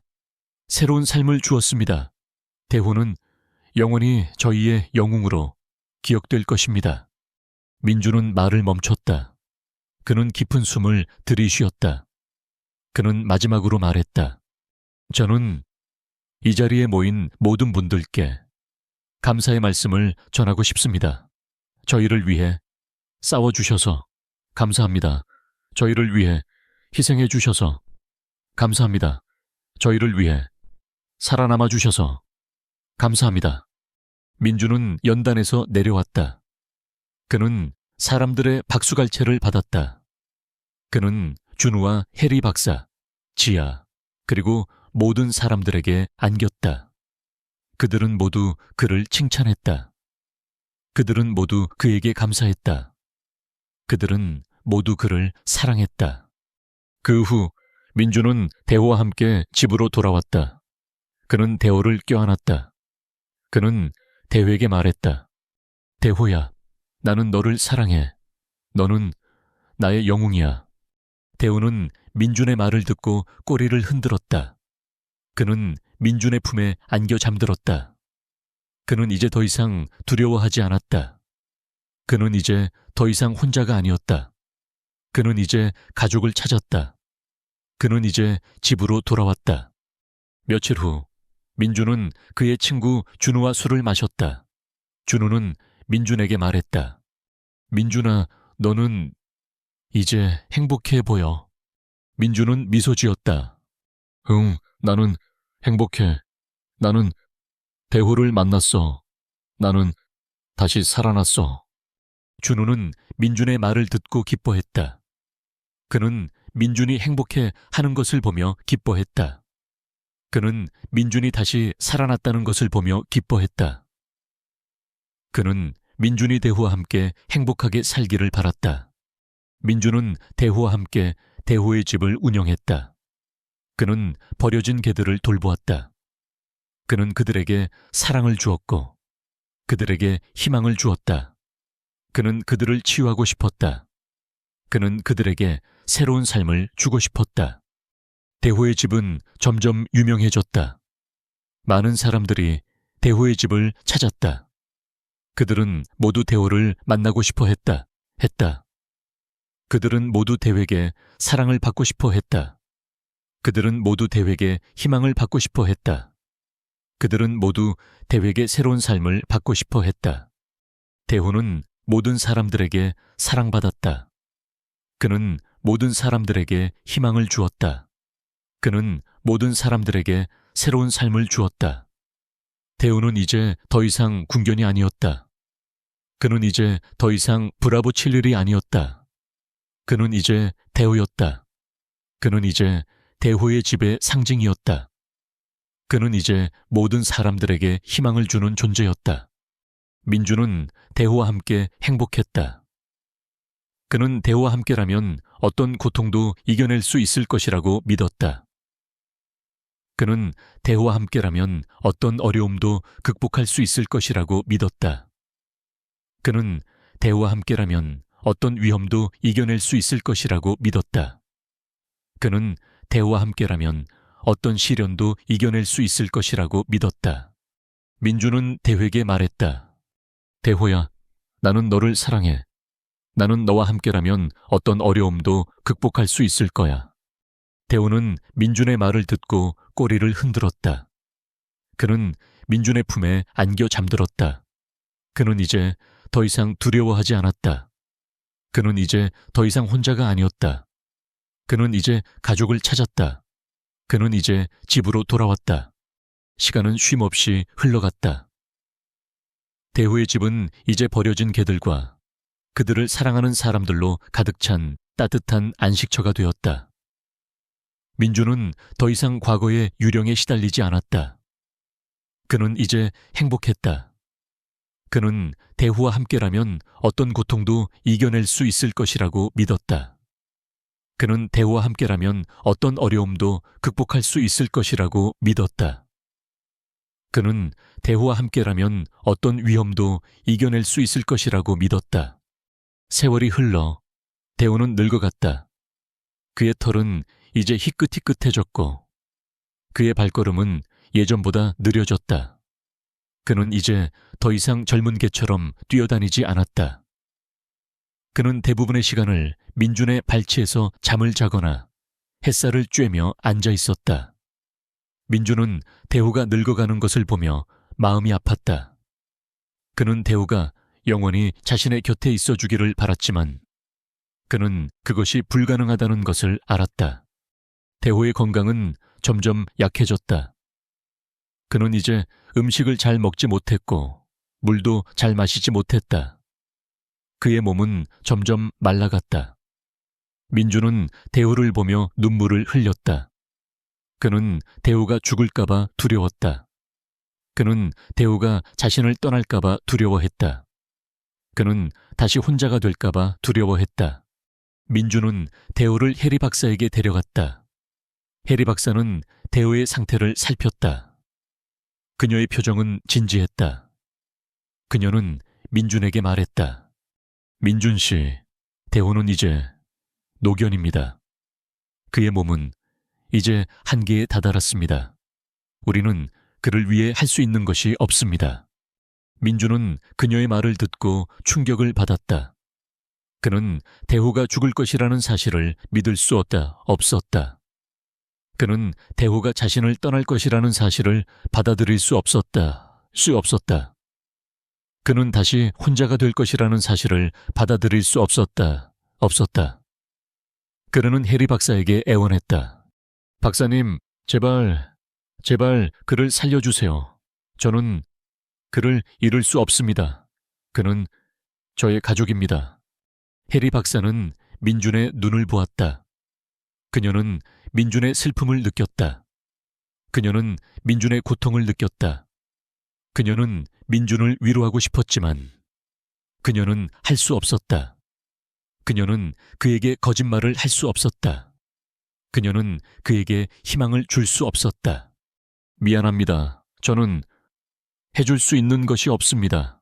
새로운 삶을 주었습니다. 대호는 영원히 저희의 영웅으로 기억될 것입니다. 민주는 말을 멈췄다. 그는 깊은 숨을 들이쉬었다. 그는 마지막으로 말했다. 저는 이 자리에 모인 모든 분들께 감사의 말씀을 전하고 싶습니다. 저희를 위해 싸워주셔서 감사합니다. 저희를 위해 희생해 주셔서 감사합니다. 저희를 위해 살아남아 주셔서 감사합니다. 민주는 연단에서 내려왔다. 그는 사람들의 박수갈채를 받았다. 그는 준우와 해리 박사, 지아, 그리고 모든 사람들에게 안겼다. 그들은 모두 그를 칭찬했다. 그들은 모두 그에게 감사했다. 그들은 모두 그를 사랑했다. 그 후 민주는 대호와 함께 집으로 돌아왔다. 그는 대호를 껴안았다. 그는 대호에게 말했다. 대호야, 나는 너를 사랑해. 너는 나의 영웅이야. 대호는 민준의 말을 듣고 꼬리를 흔들었다. 그는 민준의 품에 안겨 잠들었다. 그는 이제 더 이상 두려워하지 않았다. 그는 이제 더 이상 혼자가 아니었다. 그는 이제 가족을 찾았다. 그는 이제 집으로 돌아왔다. 며칠 후 민준은 그의 친구 준우와 술을 마셨다. 준우는 민준에게 말했다. 민준아, 너는 이제 행복해 보여. 민준은 미소 지었다. 응, 나는 행복해. 나는 대호를 만났어. 나는 다시 살아났어. 준우는 민준의 말을 듣고 기뻐했다. 그는 민준이 행복해 하는 것을 보며 기뻐했다. 그는 민준이 다시 살아났다는 것을 보며 기뻐했다. 그는 민준이 대호와 함께 행복하게 살기를 바랐다. 민준은 대호와 함께 대호의 집을 운영했다. 그는 버려진 개들을 돌보았다. 그는 그들에게 사랑을 주었고 그들에게 희망을 주었다. 그는 그들을 치유하고 싶었다. 그는 그들에게 새로운 삶을 주고 싶었다. 대호의 집은 점점 유명해졌다. 많은 사람들이 대호의 집을 찾았다. 그들은 모두 대호를 만나고 싶어 했다. 그들은 모두 대호에게 사랑을 받고 싶어 했다. 그들은 모두 대호에게 희망을 받고 싶어 했다. 그들은 모두 대호에게 새로운 삶을 받고 싶어 했다. 대호는 모든 사람들에게 사랑받았다. 그는 모든 사람들에게 희망을 주었다. 그는 모든 사람들에게 새로운 삶을 주었다. 대호는 이제 더 이상 군견이 아니었다. 그는 이제 더 이상 브라보 71이 아니었다. 그는 이제 대호였다. 그는 이제 대호의 집의 상징이었다. 그는 이제 모든 사람들에게 희망을 주는 존재였다. 민준은 대호와 함께 행복했다. 그는 대호와 함께라면 어떤 고통도 이겨낼 수 있을 것이라고 믿었다. 그는 대호와 함께라면 어떤 어려움도 극복할 수 있을 것이라고 믿었다. 그는 대호와 함께라면 어떤 위험도 이겨낼 수 있을 것이라고 믿었다. 그는 대호와 함께라면 어떤 시련도 이겨낼 수 있을 것이라고 믿었다. 민준은 대호에게 말했다. 대호야, 나는 너를 사랑해. 나는 너와 함께라면 어떤 어려움도 극복할 수 있을 거야. 대호는 민준의 말을 듣고 꼬리를 흔들었다. 그는 민준의 품에 안겨 잠들었다. 그는 이제 더 이상 두려워하지 않았다. 그는 이제 더 이상 혼자가 아니었다. 그는 이제 가족을 찾았다. 그는 이제 집으로 돌아왔다. 시간은 쉼없이 흘러갔다. 대호의 집은 이제 버려진 개들과 그들을 사랑하는 사람들로 가득 찬 따뜻한 안식처가 되었다. 민준은 더 이상 과거의 유령에 시달리지 않았다. 그는 이제 행복했다. 그는 대호와 함께라면 어떤 고통도 이겨낼 수 있을 것이라고 믿었다. 그는 대호와 함께라면 어떤 어려움도 극복할 수 있을 것이라고 믿었다. 그는 대호와 함께라면 어떤 위험도 이겨낼 수 있을 것이라고 믿었다. 세월이 흘러 대호는 늙어갔다. 그의 털은 이제 희끗희끗해졌고 그의 발걸음은 예전보다 느려졌다. 그는 이제 더 이상 젊은 개처럼 뛰어다니지 않았다. 그는 대부분의 시간을 민준의 발치에서 잠을 자거나 햇살을 쬐며 앉아 있었다. 민준은 대호가 늙어가는 것을 보며 마음이 아팠다. 그는 대호가 영원히 자신의 곁에 있어 주기를 바랐지만 그는 그것이 불가능하다는 것을 알았다. 대호의 건강은 점점 약해졌다. 그는 이제 음식을 잘 먹지 못했고 물도 잘 마시지 못했다. 그의 몸은 점점 말라갔다. 민준은 대호를 보며 눈물을 흘렸다. 그는 대호가 죽을까봐 두려웠다. 그는 대호가 자신을 떠날까봐 두려워했다. 그는 다시 혼자가 될까봐 두려워했다. 민준은 대호를 해리 박사에게 데려갔다. 해리 박사는 대호의 상태를 살폈다. 그녀의 표정은 진지했다. 그녀는 민준에게 말했다. 민준 씨, 대호는 이제 노견입니다. 그의 몸은 이제 한계에 다다랐습니다. 우리는 그를 위해 할 수 있는 것이 없습니다. 민준은 그녀의 말을 듣고 충격을 받았다. 그는 대호가 죽을 것이라는 사실을 믿을 수 없었다. 그는 대호가 자신을 떠날 것이라는 사실을 받아들일 수 없었다. 그는 다시 혼자가 될 것이라는 사실을 받아들일 수 없었다. 그는 해리 박사에게 애원했다. 박사님, 제발 그를 살려주세요. 저는 그를 잃을 수 없습니다. 그는 저의 가족입니다. 해리 박사는 민준의 눈을 보았다. 그녀는 민준의 슬픔을 느꼈다. 그녀는 민준의 고통을 느꼈다. 그녀는 민준을 위로하고 싶었지만 그녀는 할 수 없었다. 그녀는 그에게 거짓말을 할 수 없었다. 그녀는 그에게 희망을 줄 수 없었다. 미안합니다. 저는 해줄 수 있는 것이 없습니다.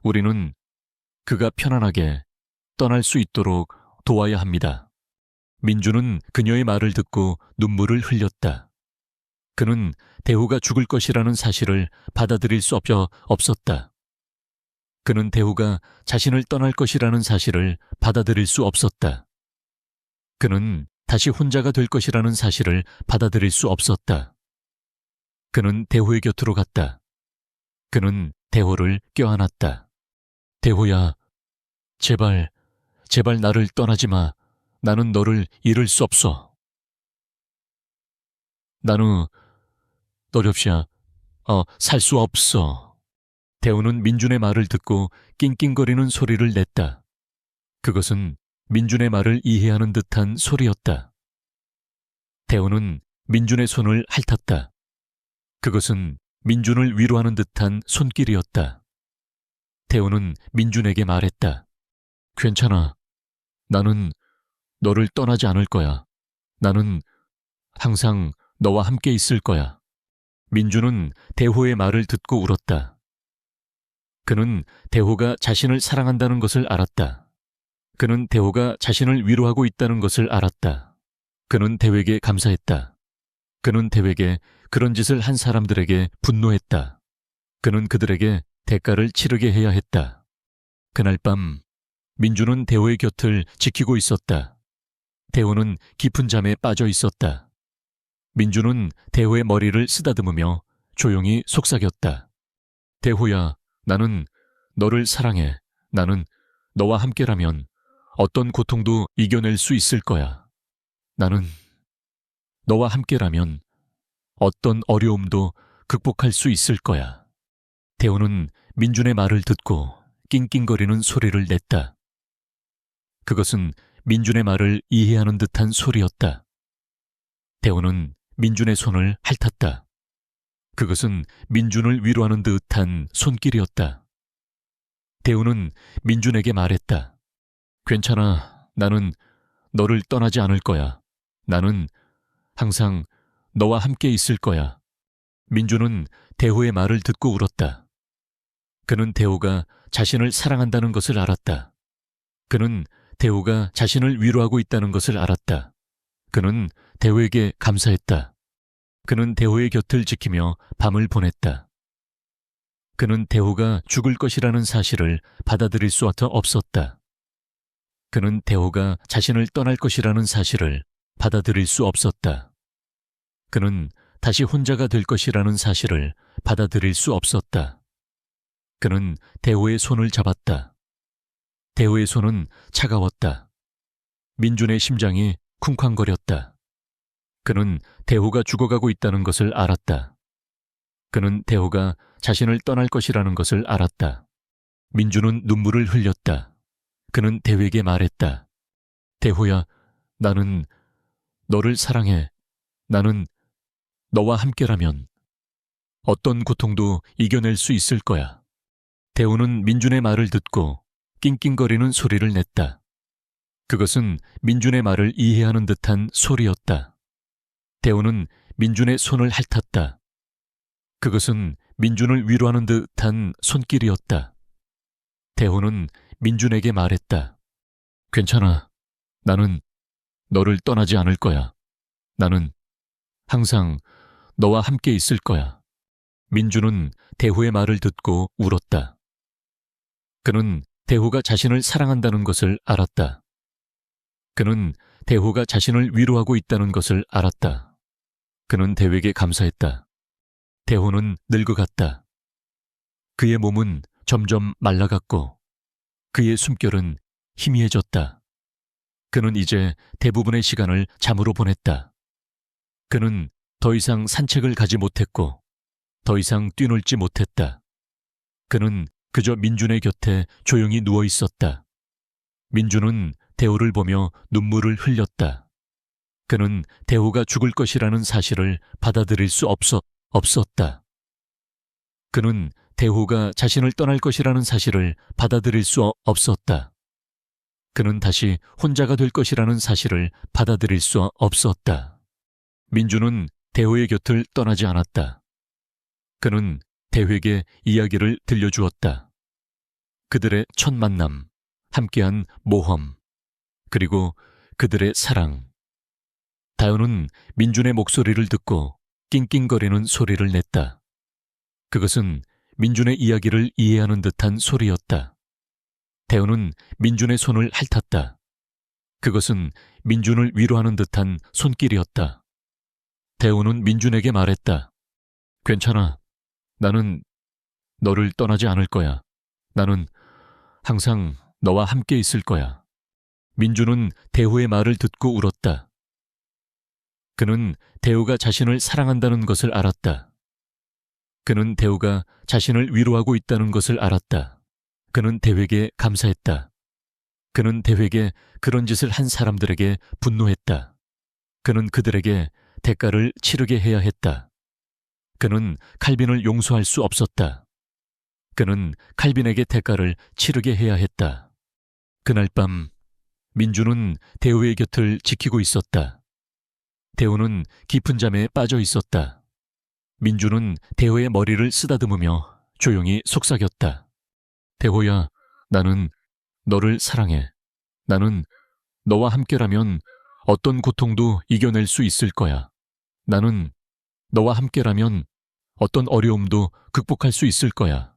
우리는 그가 편안하게 떠날 수 있도록 도와야 합니다. 민준은 그녀의 말을 듣고 눈물을 흘렸다. 그는 대호가 죽을 것이라는 사실을 받아들일 수 없었다. 그는 대호가 자신을 떠날 것이라는 사실을 받아들일 수 없었다. 그는 다시 혼자가 될 것이라는 사실을 받아들일 수 없었다. 그는 대호의 곁으로 갔다. 그는 대호를 껴안았다. 대호야, 제발 나를 떠나지 마. 나는 너를 잃을 수 없어. 나는 너를 없이 살 수 없어. 대호는 민준의 말을 듣고 낑낑거리는 소리를 냈다. 그것은 민준의 말을 이해하는 듯한 소리였다. 대호는 민준의 손을 핥았다. 그것은 민준을 위로하는 듯한 손길이었다. 대호는 민준에게 말했다. 괜찮아. 나는 너를 떠나지 않을 거야. 나는 항상 너와 함께 있을 거야. 민준은 대호의 말을 듣고 울었다. 그는 대호가 자신을 사랑한다는 것을 알았다. 그는 대호가 자신을 위로하고 있다는 것을 알았다. 그는 대호에게 감사했다. 그는 대호에게 그런 짓을 한 사람들에게 분노했다. 그는 그들에게 대가를 치르게 해야 했다. 그날 밤 민준은 대호의 곁을 지키고 있었다. 대호는 깊은 잠에 빠져 있었다. 민준은 대호의 머리를 쓰다듬으며 조용히 속삭였다. 대호야, 나는 너를 사랑해. 나는 너와 함께라면 어떤 고통도 이겨낼 수 있을 거야. 나는 너와 함께라면 어떤 어려움도 극복할 수 있을 거야. 대호는 민준의 말을 듣고 낑낑거리는 소리를 냈다. 그것은 민준의 말을 이해하는 듯한 소리였다. 대호는 민준의 손을 핥았다. 그것은 민준을 위로하는 듯한 손길이었다. 대호는 민준에게 말했다. 괜찮아. 나는 너를 떠나지 않을 거야. 나는 항상 너와 함께 있을 거야. 민준은 대호의 말을 듣고 울었다. 그는 대호가 자신을 사랑한다는 것을 알았다. 그는 대호가 자신을 위로하고 있다는 것을 알았다. 그는 대호에게 감사했다. 그는 대호의 곁을 지키며 밤을 보냈다. 그는 대호가 죽을 것이라는 사실을 받아들일 수 없었다. 그는 대호가 자신을 떠날 것이라는 사실을 받아들일 수 없었다. 그는 다시 혼자가 될 것이라는 사실을 받아들일 수 없었다. 그는 대호의 손을 잡았다. 대호의 손은 차가웠다. 민준의 심장이 쿵쾅거렸다. 그는 대호가 죽어가고 있다는 것을 알았다. 그는 대호가 자신을 떠날 것이라는 것을 알았다. 민준은 눈물을 흘렸다. 그는 대호에게 말했다. 대호야, 나는 너를 사랑해. 나는 너와 함께라면 어떤 고통도 이겨낼 수 있을 거야. 대호는 민준의 말을 듣고 낑낑거리는 소리를 냈다. 그것은 민준의 말을 이해하는 듯한 소리였다. 대호는 민준의 손을 핥았다. 그것은 민준을 위로하는 듯한 손길이었다. 대호는 민준에게 말했다. 괜찮아. 나는 너를 떠나지 않을 거야. 나는 항상 너와 함께 있을 거야. 민준은 대호의 말을 듣고 울었다. 그는 대호가 자신을 사랑한다는 것을 알았다. 그는 대호가 자신을 위로하고 있다는 것을 알았다. 그는 대호에게 감사했다. 대호는 늙어갔다. 그의 몸은 점점 말라갔고 그의 숨결은 희미해졌다. 그는 이제 대부분의 시간을 잠으로 보냈다. 그는 더 이상 산책을 가지 못했고 더 이상 뛰놀지 못했다. 그는 그저 민준의 곁에 조용히 누워 있었다. 민준은 대호를 보며 눈물을 흘렸다. 그는 대호가 죽을 것이라는 사실을 받아들일 수 없었다. 그는 대호가 자신을 떠날 것이라는 사실을 받아들일 수 없었다. 그는 다시 혼자가 될 것이라는 사실을 받아들일 수 없었다. 민준은 대호의 곁을 떠나지 않았다. 그는 대호에게 이야기를 들려주었다. 그들의 첫 만남, 함께한 모험, 그리고 그들의 사랑. 다효는 민준의 목소리를 듣고 낑낑거리는 소리를 냈다. 그것은 민준의 이야기를 이해하는 듯한 소리였다. 대호는 민준의 손을 핥았다. 그것은 민준을 위로하는 듯한 손길이었다. 대호는 민준에게 말했다. 괜찮아. 나는 너를 떠나지 않을 거야. 나는 항상 너와 함께 있을 거야. 민준은 대호의 말을 듣고 울었다. 그는 대호가 자신을 사랑한다는 것을 알았다. 그는 대호가 자신을 위로하고 있다는 것을 알았다. 그는 대호에게 감사했다. 그는 대호에게 그런 짓을 한 사람들에게 분노했다. 그는 그들에게 대가를 치르게 해야 했다. 그는 칼빈을 용서할 수 없었다. 그는 칼빈에게 대가를 치르게 해야 했다. 그날 밤 민준은 대호의 곁을 지키고 있었다. 대호는 깊은 잠에 빠져 있었다. 민준은 대호의 머리를 쓰다듬으며 조용히 속삭였다. 대호야, 나는 너를 사랑해. 나는 너와 함께라면 어떤 고통도 이겨낼 수 있을 거야. 나는 너와 함께라면 어떤 어려움도 극복할 수 있을 거야.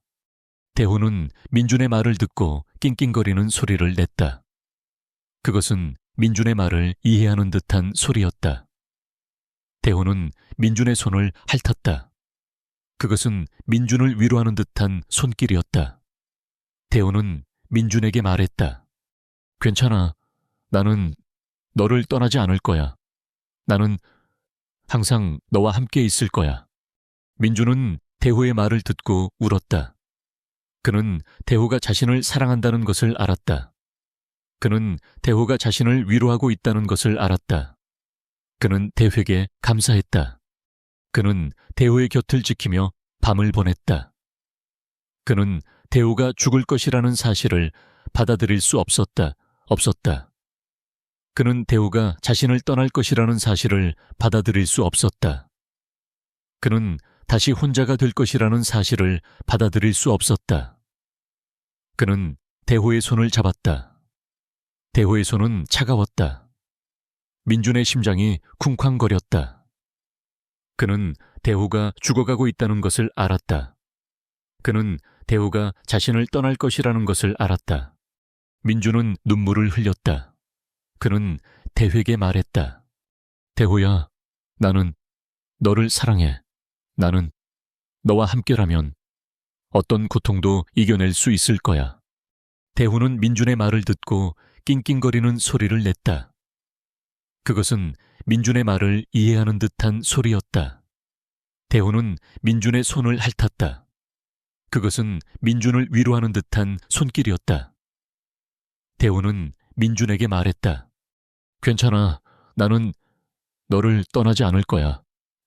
대호는 민준의 말을 듣고 낑낑거리는 소리를 냈다. 그것은 민준의 말을 이해하는 듯한 소리였다. 대호는 민준의 손을 핥았다. 그것은 민준을 위로하는 듯한 손길이었다. 대호는 민준에게 말했다. 괜찮아. 나는 너를 떠나지 않을 거야. 나는 항상 너와 함께 있을 거야. 민준은 대호의 말을 듣고 울었다. 그는 대호가 자신을 사랑한다는 것을 알았다. 그는 대호가 자신을 위로하고 있다는 것을 알았다. 그는 대호에게 감사했다. 그는 대호의 곁을 지키며 밤을 보냈다. 그는 대호가 죽을 것이라는 사실을 받아들일 수 없었다. 그는 대호가 자신을 떠날 것이라는 사실을 받아들일 수 없었다. 그는 다시 혼자가 될 것이라는 사실을 받아들일 수 없었다. 그는 대호의 손을 잡았다. 대호의 손은 차가웠다. 민준의 심장이 쿵쾅거렸다. 그는 대호가 죽어가고 있다는 것을 알았다. 그는 대호가 자신을 떠날 것이라는 것을 알았다. 민준은 눈물을 흘렸다. 그는 대호에게 말했다. 대호야, 나는 너를 사랑해. 나는 너와 함께라면 어떤 고통도 이겨낼 수 있을 거야. 대호는 민준의 말을 듣고 낑낑거리는 소리를 냈다. 그것은 민준의 말을 이해하는 듯한 소리였다. 대호는 민준의 손을 핥았다. 그것은 민준을 위로하는 듯한 손길이었다. 대호는 민준에게 말했다. 괜찮아. 나는 너를 떠나지 않을 거야.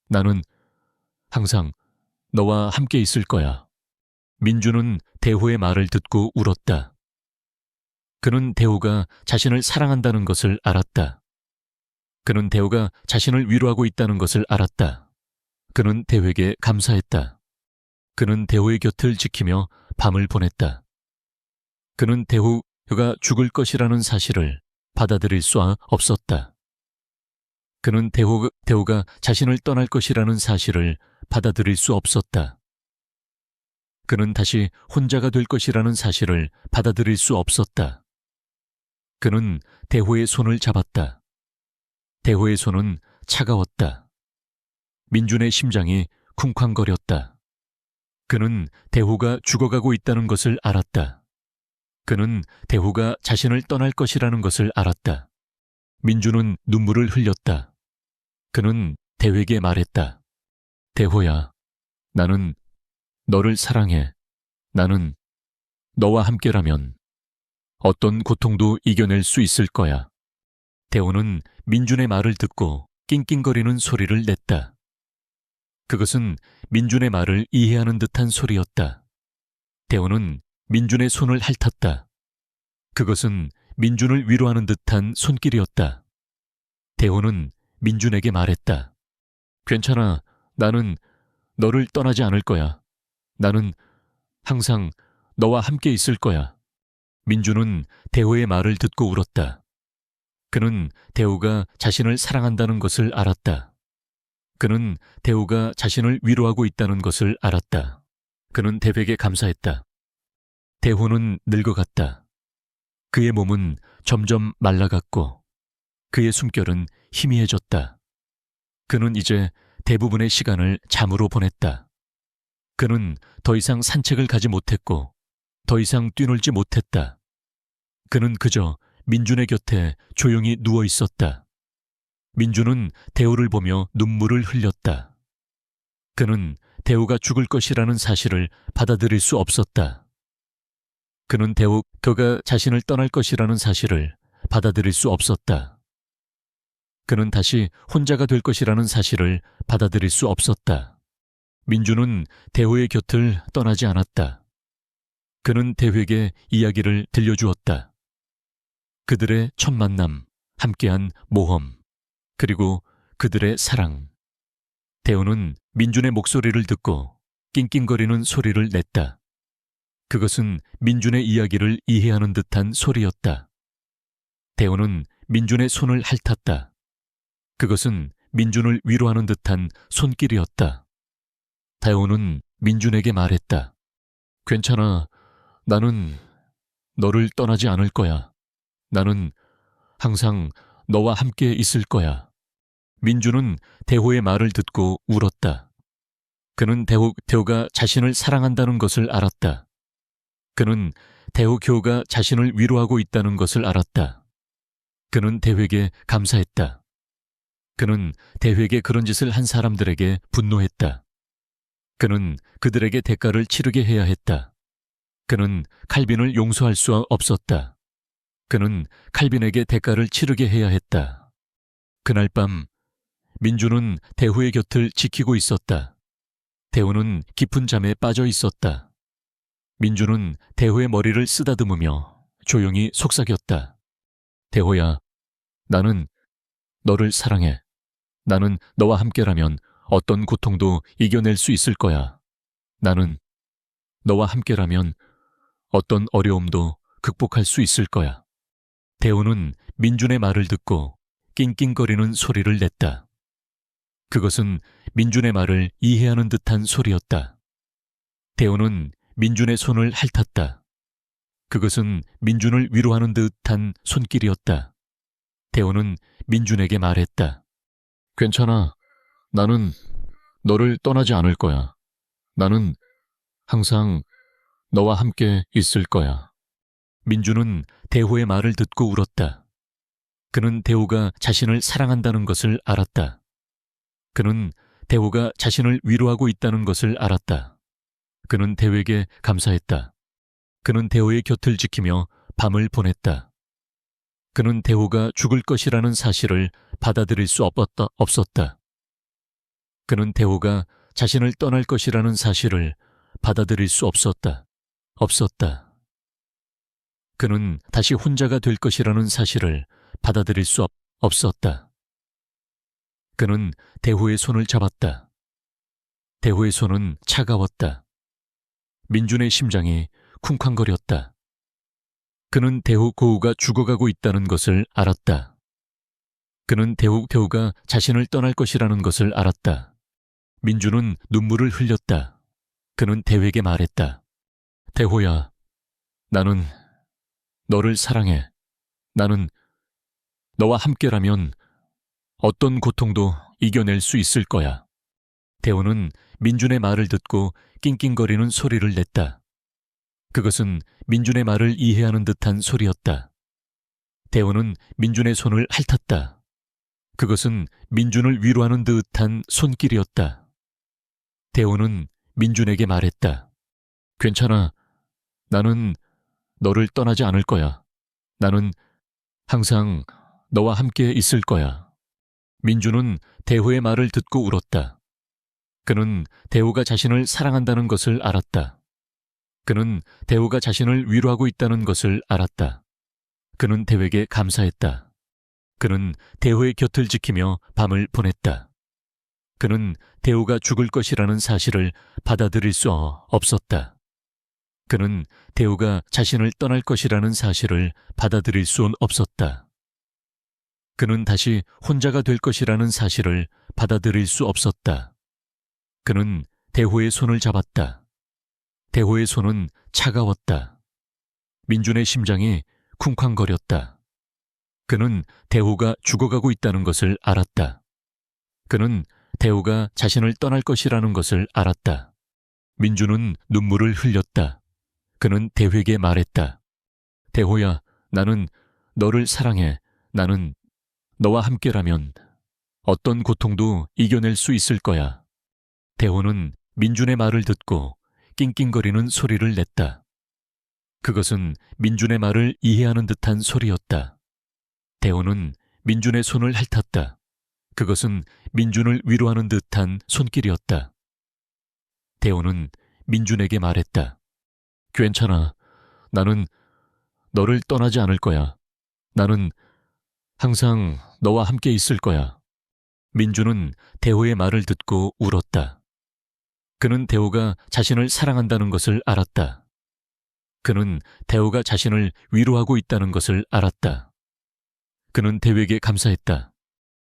나는 항상 너와 함께 있을 거야. 민준은 대호의 말을 듣고 울었다. 그는 대호가 자신을 사랑한다는 것을 알았다. 그는 대호가 자신을 위로하고 있다는 것을 알았다. 그는 대호에게 감사했다. 그는 대호의 곁을 지키며 밤을 보냈다. 그는 대호 그가 죽을 것이라는 사실을 받아들일 수 없었다. 그는 대호가 자신을 떠날 것이라는 사실을 받아들일 수 없었다. 그는 다시 혼자가 될 것이라는 사실을 받아들일 수 없었다. 그는 대호의 손을 잡았다. 대호의 손은 차가웠다. 민준의 심장이 쿵쾅거렸다. 그는 대호가 죽어가고 있다는 것을 알았다. 그는 대호가 자신을 떠날 것이라는 것을 알았다. 민준은 눈물을 흘렸다. 그는 대호에게 말했다. 대호야, 나는 너를 사랑해. 나는 너와 함께라면 어떤 고통도 이겨낼 수 있을 거야. 대호는 민준의 말을 듣고 낑낑거리는 소리를 냈다. 그것은 민준의 말을 이해하는 듯한 소리였다. 대호는 민준의 손을 핥았다. 그것은 민준을 위로하는 듯한 손길이었다. 대호는 민준에게 말했다. 괜찮아. 나는 너를 떠나지 않을 거야. 나는 항상 너와 함께 있을 거야. 민준은 대호의 말을 듣고 울었다. 그는 대호가 자신을 사랑한다는 것을 알았다. 그는 대호가 자신을 위로하고 있다는 것을 알았다. 그는 대호에게 감사했다. 대호는 늙어갔다. 그의 몸은 점점 말라갔고 그의 숨결은 희미해졌다. 그는 이제 대부분의 시간을 잠으로 보냈다. 그는 더 이상 산책을 가지 못했고 더 이상 뛰놀지 못했다. 그는 그저 민준의 곁에 조용히 누워 있었다. 민준은 대호를 보며 눈물을 흘렸다. 그는 대호가 죽을 것이라는 사실을 받아들일 수 없었다. 그는 그가 자신을 떠날 것이라는 사실을 받아들일 수 없었다. 그는 다시 혼자가 될 것이라는 사실을 받아들일 수 없었다. 민준은 대호의 곁을 떠나지 않았다. 그는 대호에게 이야기를 들려주었다. 그들의 첫 만남, 함께한 모험, 그리고 그들의 사랑. 대호는 민준의 목소리를 듣고 낑낑거리는 소리를 냈다. 그것은 민준의 이야기를 이해하는 듯한 소리였다. 대호는 민준의 손을 핥았다. 그것은 민준을 위로하는 듯한 손길이었다. 대호는 민준에게 말했다. 괜찮아. 나는 너를 떠나지 않을 거야. 나는 항상 너와 함께 있을 거야. 민준은 대호의 말을 듣고 울었다. 그는 대호가 자신을 사랑한다는 것을 알았다. 그는 대호교가 자신을 위로하고 있다는 것을 알았다. 그는 대호에게 감사했다. 그는 대호에게 그런 짓을 한 사람들에게 분노했다. 그는 그들에게 대가를 치르게 해야 했다. 그는 칼빈을 용서할 수 없었다. 그는 칼빈에게 대가를 치르게 해야 했다. 그날 밤 민준은 대호의 곁을 지키고 있었다. 대호는 깊은 잠에 빠져 있었다. 민준은 대호의 머리를 쓰다듬으며 조용히 속삭였다. 대호야, 나는 너를 사랑해. 나는 너와 함께라면 어떤 고통도 이겨낼 수 있을 거야. 나는 너와 함께라면 어떤 어려움도 극복할 수 있을 거야. 대호는 민준의 말을 듣고 낑낑거리는 소리를 냈다. 그것은 민준의 말을 이해하는 듯한 소리였다. 대호는 민준의 손을 핥았다. 그것은 민준을 위로하는 듯한 손길이었다. 대호는 민준에게 말했다. 괜찮아. 나는 너를 떠나지 않을 거야. 나는 항상 너와 함께 있을 거야. 민준은 대호의 말을 듣고 울었다. 그는 대호가 자신을 사랑한다는 것을 알았다. 그는 대호가 자신을 위로하고 있다는 것을 알았다. 그는 대호에게 감사했다. 그는 대호의 곁을 지키며 밤을 보냈다. 그는 대호가 죽을 것이라는 사실을 받아들일 수 없었다. 그는 대호가 자신을 떠날 것이라는 사실을 받아들일 수 없었다. 그는 다시 혼자가 될 것이라는 사실을 받아들일 수 없었다. 그는 대호의 손을 잡았다. 대호의 손은 차가웠다. 민준의 심장이 쿵쾅거렸다. 그는 대우가 죽어가고 있다는 것을 알았다. 그는 대우가 자신을 떠날 것이라는 것을 알았다. 민주는 눈물을 흘렸다. 그는 대우에게 말했다. 대호야, 나는 너를 사랑해. 나는 너와 함께라면 어떤 고통도 이겨낼 수 있을 거야. 대호는 민준의 말을 듣고 낑낑거리는 소리를 냈다. 그것은 민준의 말을 이해하는 듯한 소리였다. 대호는 민준의 손을 핥았다. 그것은 민준을 위로하는 듯한 손길이었다. 대호는 민준에게 말했다. 괜찮아. 나는 너를 떠나지 않을 거야. 나는 항상 너와 함께 있을 거야. 민준은 대호의 말을 듣고 울었다. 그는 대호가 자신을 사랑한다는 것을 알았다. 그는 대호가 자신을 위로하고 있다는 것을 알았다. 그는 대호에게 감사했다. 그는 대호의 곁을 지키며 밤을 보냈다. 그는 대호가 죽을 것이라는 사실을 받아들일 수 없었다. 그는 대호가 자신을 떠날 것이라는 사실을 받아들일 수 없었다. 그는 다시 혼자가 될 것이라는 사실을 받아들일 수 없었다. 그는 대호의 손을 잡았다. 대호의 손은 차가웠다. 민준의 심장이 쿵쾅거렸다. 그는 대호가 죽어가고 있다는 것을 알았다. 그는 대호가 자신을 떠날 것이라는 것을 알았다. 민준은 눈물을 흘렸다. 그는 대호에게 말했다. 대호야, 나는 너를 사랑해. 나는 너와 함께라면 어떤 고통도 이겨낼 수 있을 거야. 대호는 민준의 말을 듣고 낑낑거리는 소리를 냈다. 그것은 민준의 말을 이해하는 듯한 소리였다. 대호는 민준의 손을 핥았다. 그것은 민준을 위로하는 듯한 손길이었다. 대호는 민준에게 말했다. 괜찮아. 나는 너를 떠나지 않을 거야. 나는 항상 너와 함께 있을 거야. 민준은 대호의 말을 듣고 울었다. 그는 대호가 자신을 사랑한다는 것을 알았다. 그는 대호가 자신을 위로하고 있다는 것을 알았다. 그는 대호에게 감사했다.